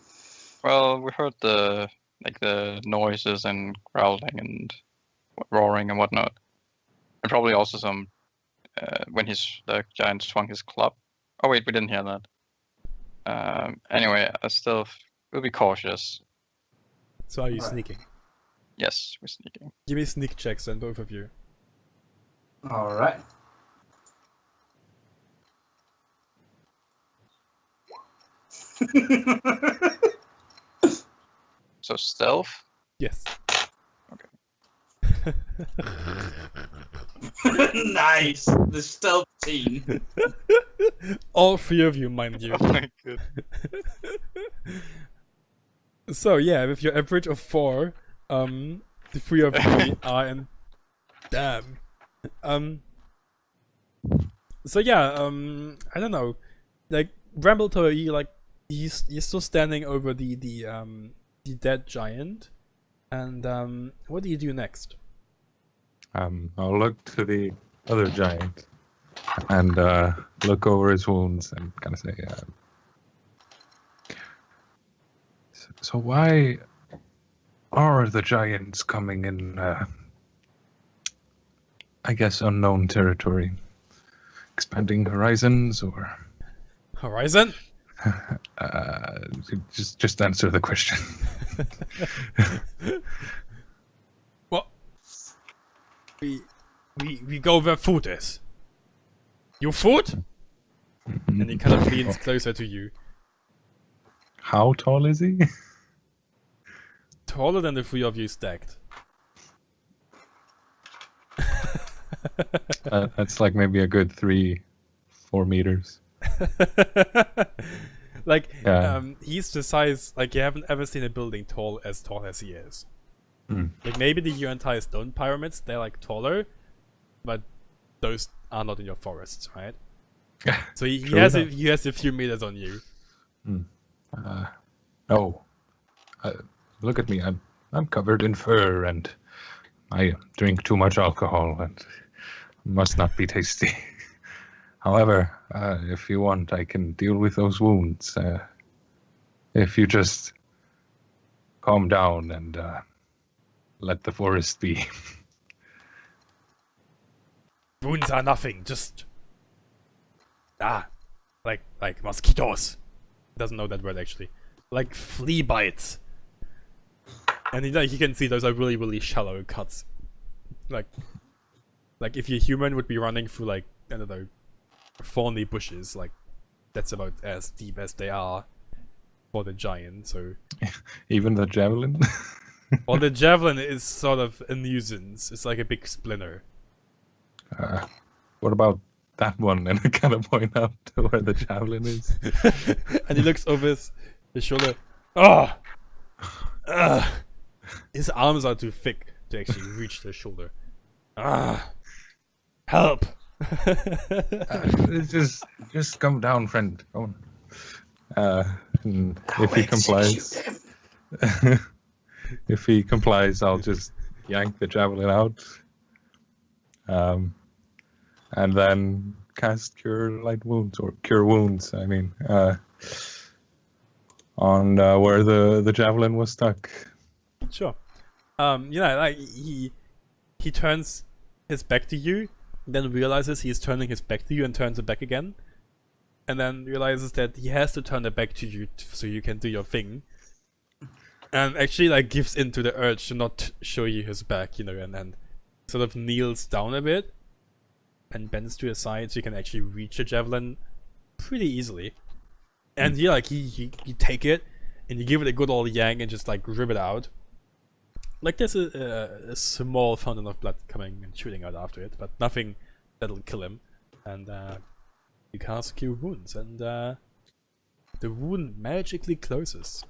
Well, we heard the noises and growling and roaring and whatnot, and probably also some when the giant swung his club. Oh wait, we didn't hear that. Anyway, I still will be cautious. So are you sneaking? Yes, we're sneaking. Give me sneak checks then, both of you. All right. So stealth? Yes. Okay. Nice. The stealth team. All three of you, mind you. Oh my god. So yeah, with your average of 4, the three of you are in. Damn. So yeah, I don't know. Like Brambletor, he's still standing over the dead giant, and what do you do next? I'll look to the other giant and look over his wounds and kind of say, so why are the giants coming in, I guess, unknown territory? Expanding horizons, or Horizon? just answer the question. What? We go where food is. You food? And he kind of leans closer to you. How tall is he? Taller than the three of you stacked. That's like maybe a good 3-4 meters. Like, Yeah. he's the size, like, you haven't ever seen a building tall as he is. Mm. Like, maybe the Yuan-Tai stone pyramids, they're, like, taller, but those are not in your forests, right? So he True has enough. he has a few meters on you. Look at me. I'm covered in fur and I drink too much alcohol and must not be tasty. However, if you want, I can deal with those wounds. If you just calm down and let the forest be. Wounds are nothing, just like mosquitoes. Doesn't know that word actually. Like flea bites. And you can see those are really, really shallow cuts. Like if your human would be running through like, I don't know, thorny bushes, like that's about as deep as they are for the giant, so Even the javelin? well, the javelin is sort of a nuisance. It's like a big splinter. What about that one? And I kind of point out to where the javelin is. And he looks over his shoulder. Oh! His arms are too thick to actually reach the shoulder. Help! Just come down, friend. Come on. And if he complies, I'll just yank the javelin out. And then cast Cure Light Wounds, or Cure Wounds, I mean, on where the javelin was stuck. Sure. Like he turns his back to you, then realizes he's turning his back to you and turns it back again, and then realizes that he has to turn it back to you so you can do your thing, and actually like gives in to the urge to not show you his back, and then sort of kneels down a bit and bends to his side so you can actually reach the javelin pretty easily. And you take it and you give it a good old yank and just like rip it out. Like there's a small fountain of blood coming and shooting out after it, but nothing that'll kill him. And you cast Cure Wounds, and the wound magically closes.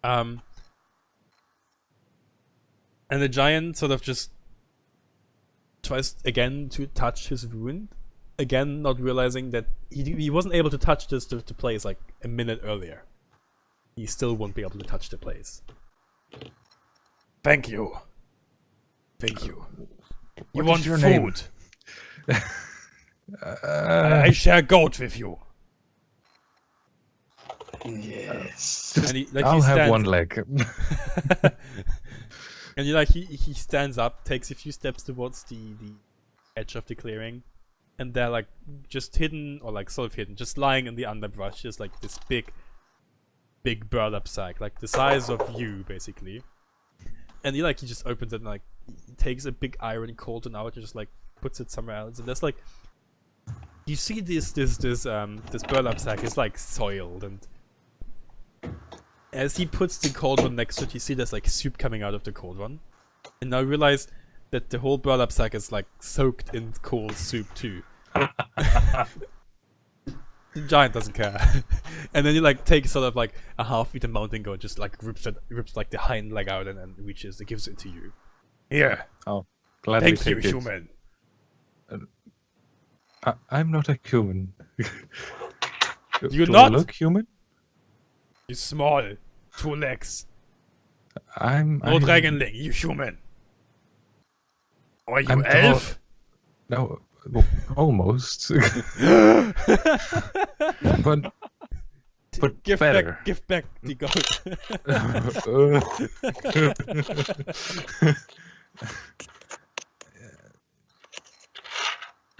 And the giant sort of just tries again to touch his wound, again not realizing that he wasn't able to touch this to place like a minute earlier. He still won't be able to touch the place. Thank you. You What want is your food? name? I share goat with you. Yes. And I'll have one leg. And he stands up, takes a few steps towards the edge of the clearing, and they're like just hidden, or like sort of hidden, just lying in the underbrush, just like this big burlap sack, like the size of you basically. And he just opens it and like he takes a big iron cauldron out and just like puts it somewhere else. And there's like, you see this burlap sack is like soiled, and as he puts the cauldron next to it, you see there's like soup coming out of the cauldron. And I realize that the whole burlap sack is like soaked in cold soup too. The giant doesn't care. And then you like take sort of like a half-eaten mountain goat, just like rips like the hind leg out and reaches, it gives it to you. Here. Oh, gladly Thank you, take it. human. I'm not a human. You're Do not? I look human? You small, 2 legs. I'm Dragon leg, you human. Are you I'm elf? No, almost. but Give better. back the goat.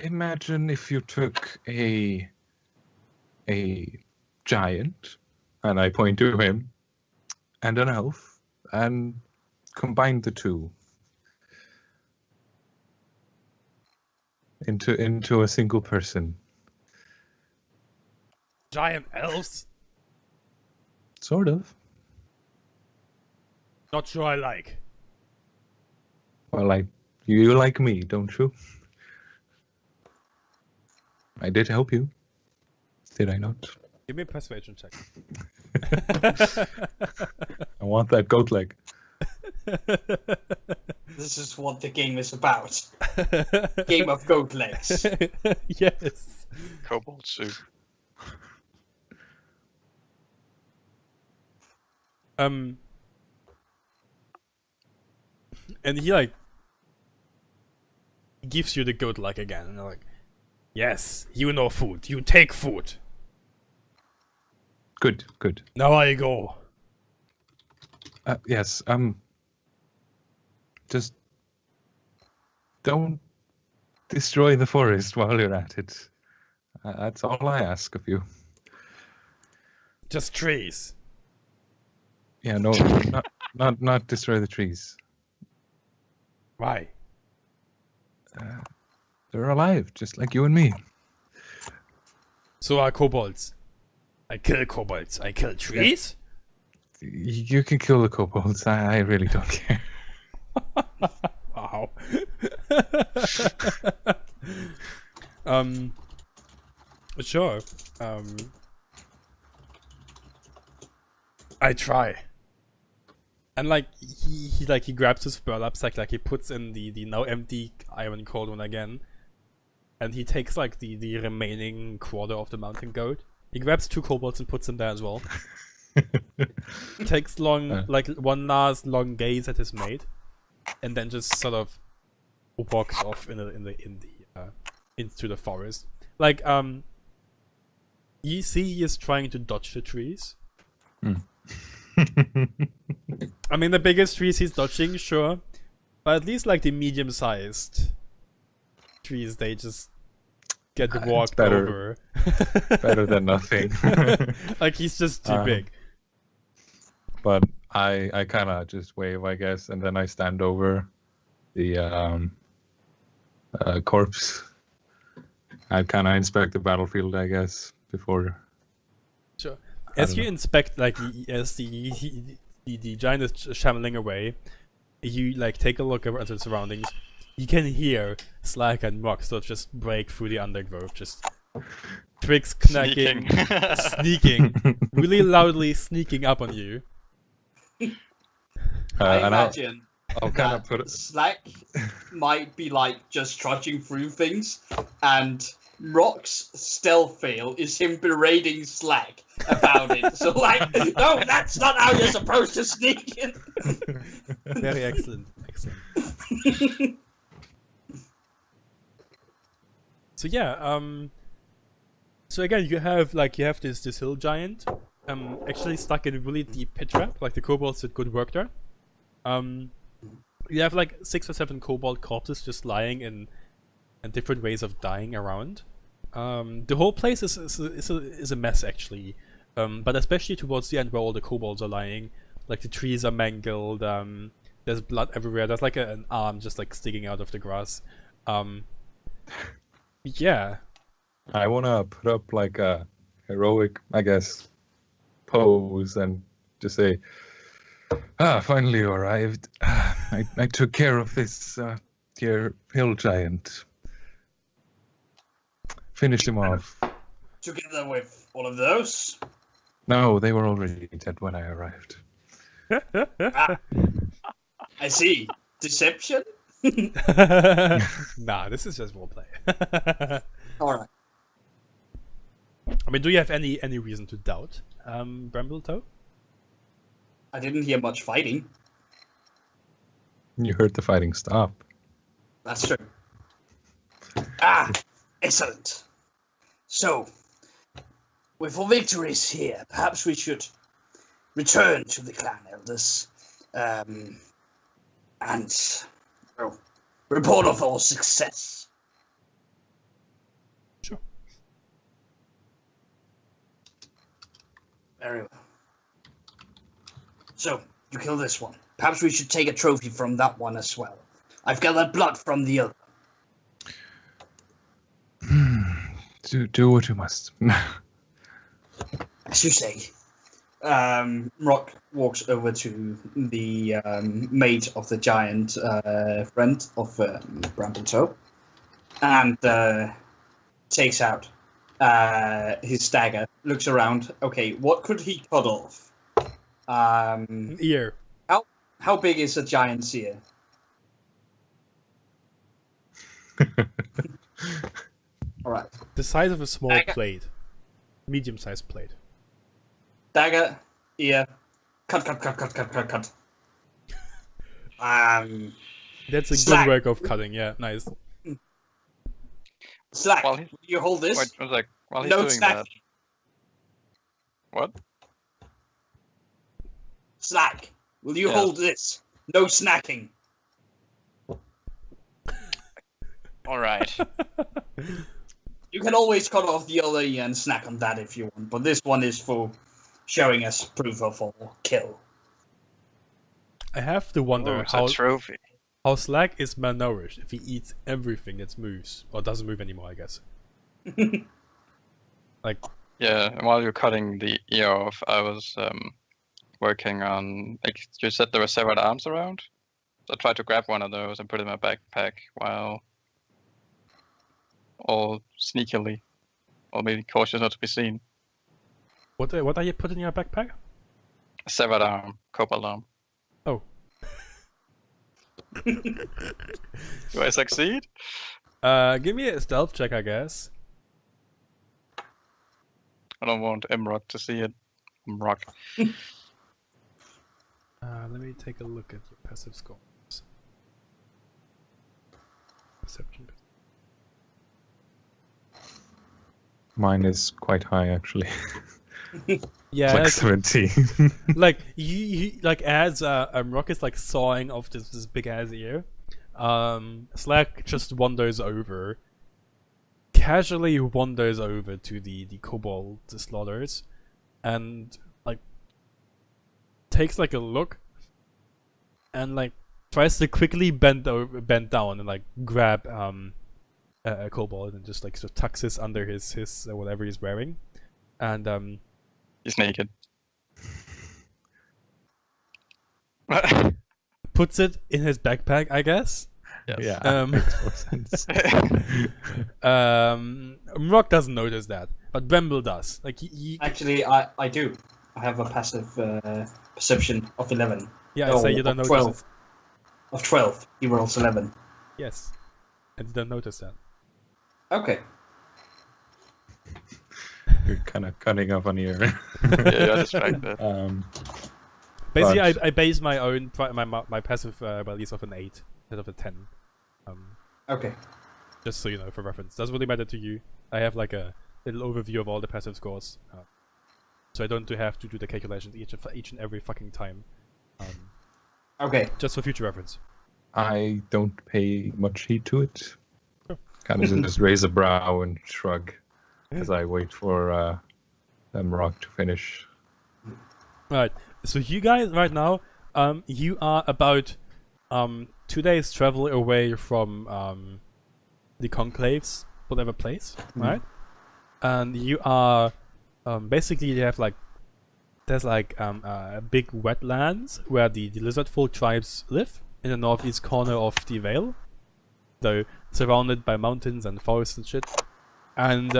Imagine if you took a giant, and I point to him, and an elf, and combined the two into a single person. Giant elves? Sort of. Not sure I like. Well, you like me, don't you? I did help you. Did I not? Give me a persuasion check. I want that goat leg. This is what the game is about. Game of goat legs. Yes. Kobold soup. And he like gives you the goat leg again, and you're like, yes, you know food. You take food. Good. Now I go. Yes. Just don't destroy the forest while you're at it. That's all I ask of you. Just trees. Yeah, no, not destroy the trees. Why? They're alive, just like you and me. So are kobolds. I kill kobolds. I kill trees? You can kill the kobolds. I really don't care. Wow. Sure. I try. And like he grabs his burlap sack, like he puts in the now empty iron cauldron again, and he takes like the remaining quarter of the mountain goat. He grabs 2 kobolds and puts them there as well. Takes like one last long gaze at his mate, and then just sort of walks off into the forest. Like you see he is trying to dodge the trees. I mean, the biggest trees he's dodging, sure, but at least like the medium-sized trees, they just get walked over. Better than nothing. Like he's just too big. But I kind of just wave, I guess, and then I stand over the corpse. I kind of inspect the battlefield, I guess, before. Sure. As you inspect, like as the giant is shambling away, you like take a look at the surroundings. You can hear Slag and Mock sort of just break through the undergrowth, just twigs knacking, sneaking, really loudly sneaking up on you. I imagine I'll kind of put it. Slack might be like just trudging through things, and Rock's stealth fail is him berating Slack about it. So like, no, that's not how you're supposed to sneak in. Very excellent. So yeah, so again you have this hill giant, actually stuck in a really deep pit trap. Like the kobolds did good work there. You have like 6 or 7 kobold corpses just lying in different ways of dying around. The whole place is a mess actually, but especially towards the end where all the kobolds are lying, like the trees are mangled. There's blood everywhere. There's like an arm just like sticking out of the grass. Yeah. I want to put up like a heroic, I guess, pose and just say, finally you arrived. I took care of this dear hill giant. Finished him off. Together with all of those? No, they were already dead when I arrived. I see. Deception? Nah, this is just roleplay. Alright. I mean, do you have any reason to doubt Brambletoe? I didn't hear much fighting. You heard the fighting stop. That's true. Excellent. So, with our victories here, perhaps we should return to the clan elders and report of our success. Sure. Very well. So, you kill this one. Perhaps we should take a trophy from that one as well. I've gathered blood from the other. Do what you must. As you say. Rock walks over to the mate of the giant friend of Brambletoe and takes out his dagger, looks around. Okay, what could he cut off? Ear. How big is a giant's ear? Alright. The size of a small Dagger. plate. Medium-sized plate. Dagger, ear, cut. That's a Slack. good work of cutting, yeah, nice. Slack, While will you hold this? Wait, I was like, while he's No doing snacking. that. What? Slack, will you Yes. hold this? No snacking. All right. You can always cut off the other ear and snack on that if you want, but this one is for showing us proof of our kill. I have to wonder Oh, it's a trophy. how Slack is malnourished if he eats everything that moves. Or doesn't move anymore, I guess. Like, Yeah, and while you're cutting the ear off, I was working on, like you said, there were severed arms around. So I tried to grab one of those and put it in my backpack while all sneakily, or maybe cautious not to be seen. what are you putting in your backpack? A severed arm, kobold arm. Oh. Do I succeed? Give me a stealth check, I guess. I don't want Mrock to see it. Mrock. Let me take a look at your passive scores. Perception. Mine is quite high, actually. Yeah, It's like 17. like you like as Rock is like sawing off this big ass ear, Slack just wanders over, casually wanders over to the kobold slaughters, and like takes like a look, and like tries to quickly bend down and like grab a kobold and just like sort of tucks this under his whatever he's wearing, and He's naked. puts it in his backpack, I guess. Yes. Yeah, makes more sense. Rock doesn't notice that, but Bramble does. Like he Actually, I do. I have a passive perception of 11. yeah, I say you don't of notice 12. it. Of 12, he rolls 11. Yes, and you don't notice that. Okay. You're kind of cutting off on ear. Yeah, you're distracted. Basically, But- I base my own my passive values of an 8 instead of a 10. Okay. Just so you know, for reference, doesn't really matter to you. I have like a little overview of all the passive scores, so I don't have to do the calculations each and every fucking time. Okay. Just for future reference. I don't pay much heed to it. Sure. Kind of just raise a brow and shrug as I wait for Rock to finish. Right. So you guys right now, you are about 2 days travel away from the Conclave's whatever place, right? And you are basically you have like there's like big wetlands where the lizardfolk tribes live, in the northeast corner of the Vale, though surrounded by mountains and forests and shit. And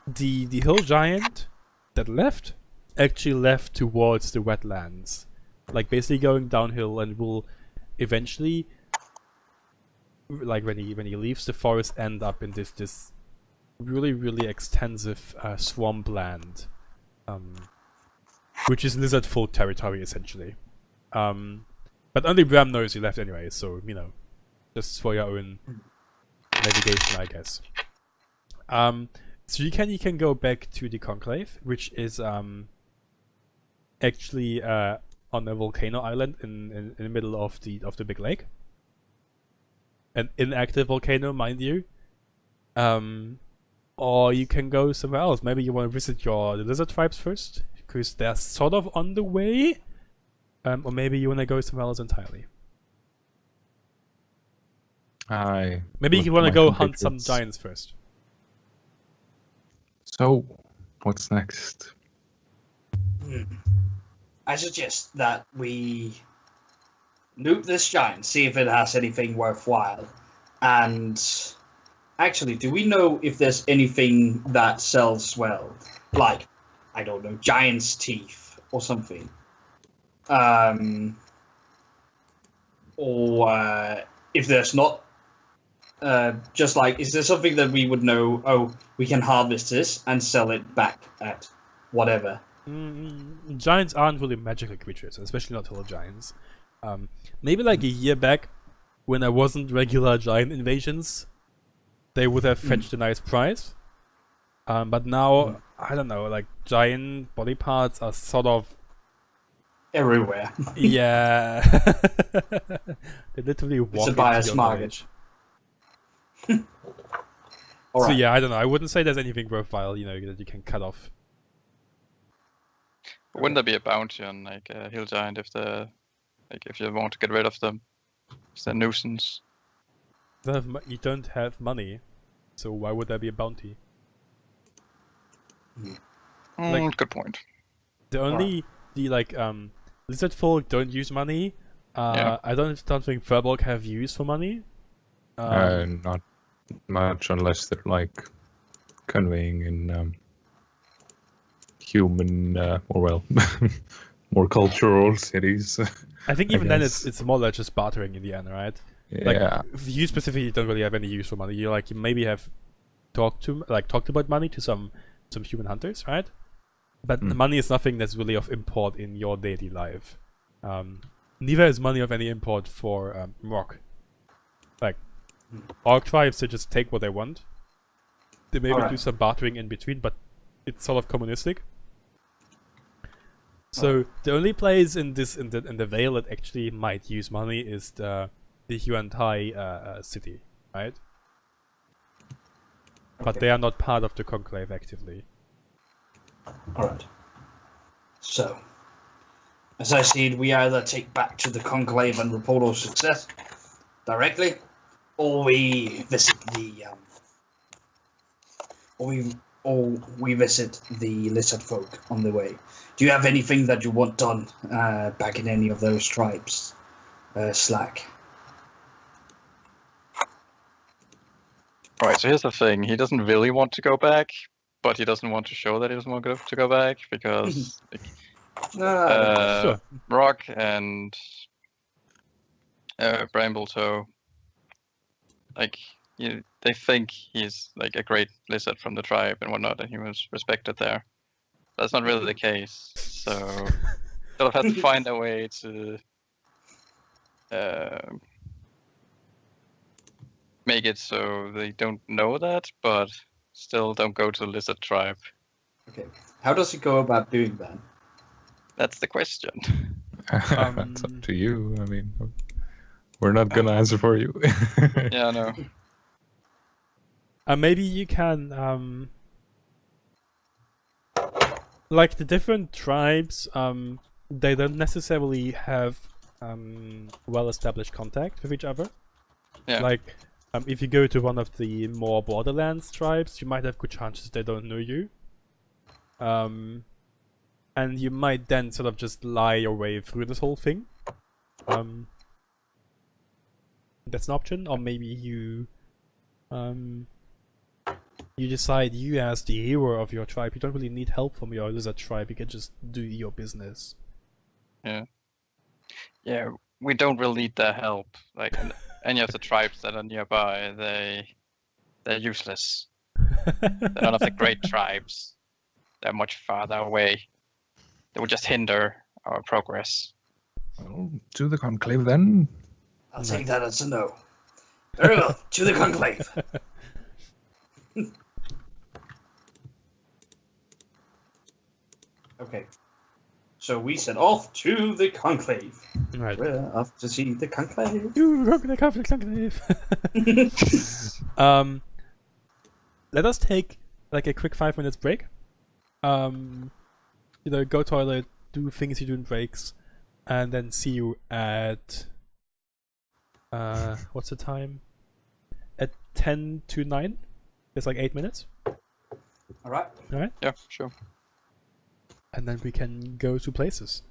the hill giant that left actually left towards the wetlands, like basically going downhill, and will eventually, like when he leaves the forest, end up in this really extensive swampland, which is lizard folk territory essentially. But only Bram knows he left anyway, so you know, just for your own navigation, I guess. So you can go back to the Conclave, which is actually on a volcano island in the middle of the big lake. An inactive volcano, mind you. Or you can go somewhere else. Maybe you want to visit the lizard tribes first, because they're sort of on the way. Or maybe you want to go somewhere else entirely. Maybe you want to go hunt some giants first. So, what's next? I suggest that we nuke this giant, see if it has anything worthwhile. And actually, do we know if there's anything that sells well? Like, I don't know, giant's teeth or something. Or if there's not, just like, is there something that we would know, oh, we can harvest this and sell it back at whatever? Giants aren't really magical creatures, especially not hill giants. Maybe like a year back, when there wasn't regular giant invasions, they would have fetched a nice price. But now, I don't know, like giant body parts are sort of everywhere. Yeah. They literally walk into your market. So yeah, I don't know. I wouldn't say there's anything worthwhile, you know, that you can cut off. Wouldn't there be a bounty on like a hill giant if you want to get rid of them? It's a nuisance. You don't have money, so why would there be a bounty? Good point. Lizard folk don't use money. I don't think Furbolg have use for money. Not much, unless they're like conveying in human, more cultural cities. I think even then it's more like just bartering in the end, right? Yeah. Like, you specifically don't really have any use for money. You maybe have talked about money to some human hunters, right? But the money is nothing that's really of import in your daily life. Neither is money of any import for Rock. Like, Orc tribes, they just take what they want. They maybe do some bartering in between, but it's sort of communistic. So the only place in the Vale that actually might use money is the Yuan-Tai city, right? But they are not part of the Conclave actively. Alright. So, as I said, we either take back to the Conclave and report our success directly, or we visit we visit the lizard folk on the way. Do you have anything that you want done back in any of those tribes, Slack? Right, so here's the thing. He doesn't really want to go back, but he doesn't want to show that he doesn't want to go back, because Sure. Rock and Brambletoe, like, they think he's like a great lizard from the tribe and whatnot, and he was respected there. That's not really the case, so sort of have to find a way to make it so they don't know that, but still don't go to the lizard tribe. Okay. How does he go about doing that? That's the question. That's up to you. I mean, we're not gonna answer for you. Yeah, I know. Maybe you can, like the different tribes, they don't necessarily have well-established contact with each other. Yeah. Like, if you go to one of the more Borderlands tribes, you might have good chances they don't know you. And you might then sort of just lie your way through this whole thing. that's an option. Or maybe you you decide you as the hero of your tribe, you don't really need help from your lizard tribe, you can just do your business. Yeah, we don't really need their help. Like any of the tribes that are nearby, they're useless. They're none of the great tribes. They're much farther away. They would just hinder our progress. Well, to the conclave then. I'll take that as a no. Very well, to the conclave. Okay. So we set off to the conclave. Right. We're off to see the conclave. Let us take like a quick 5 minutes break. Go toilet, do things you do in breaks, and then see you at what's the time? At 10 to 9. It's like 8 minutes. All right. All right. Yeah, sure. And then we can go to places.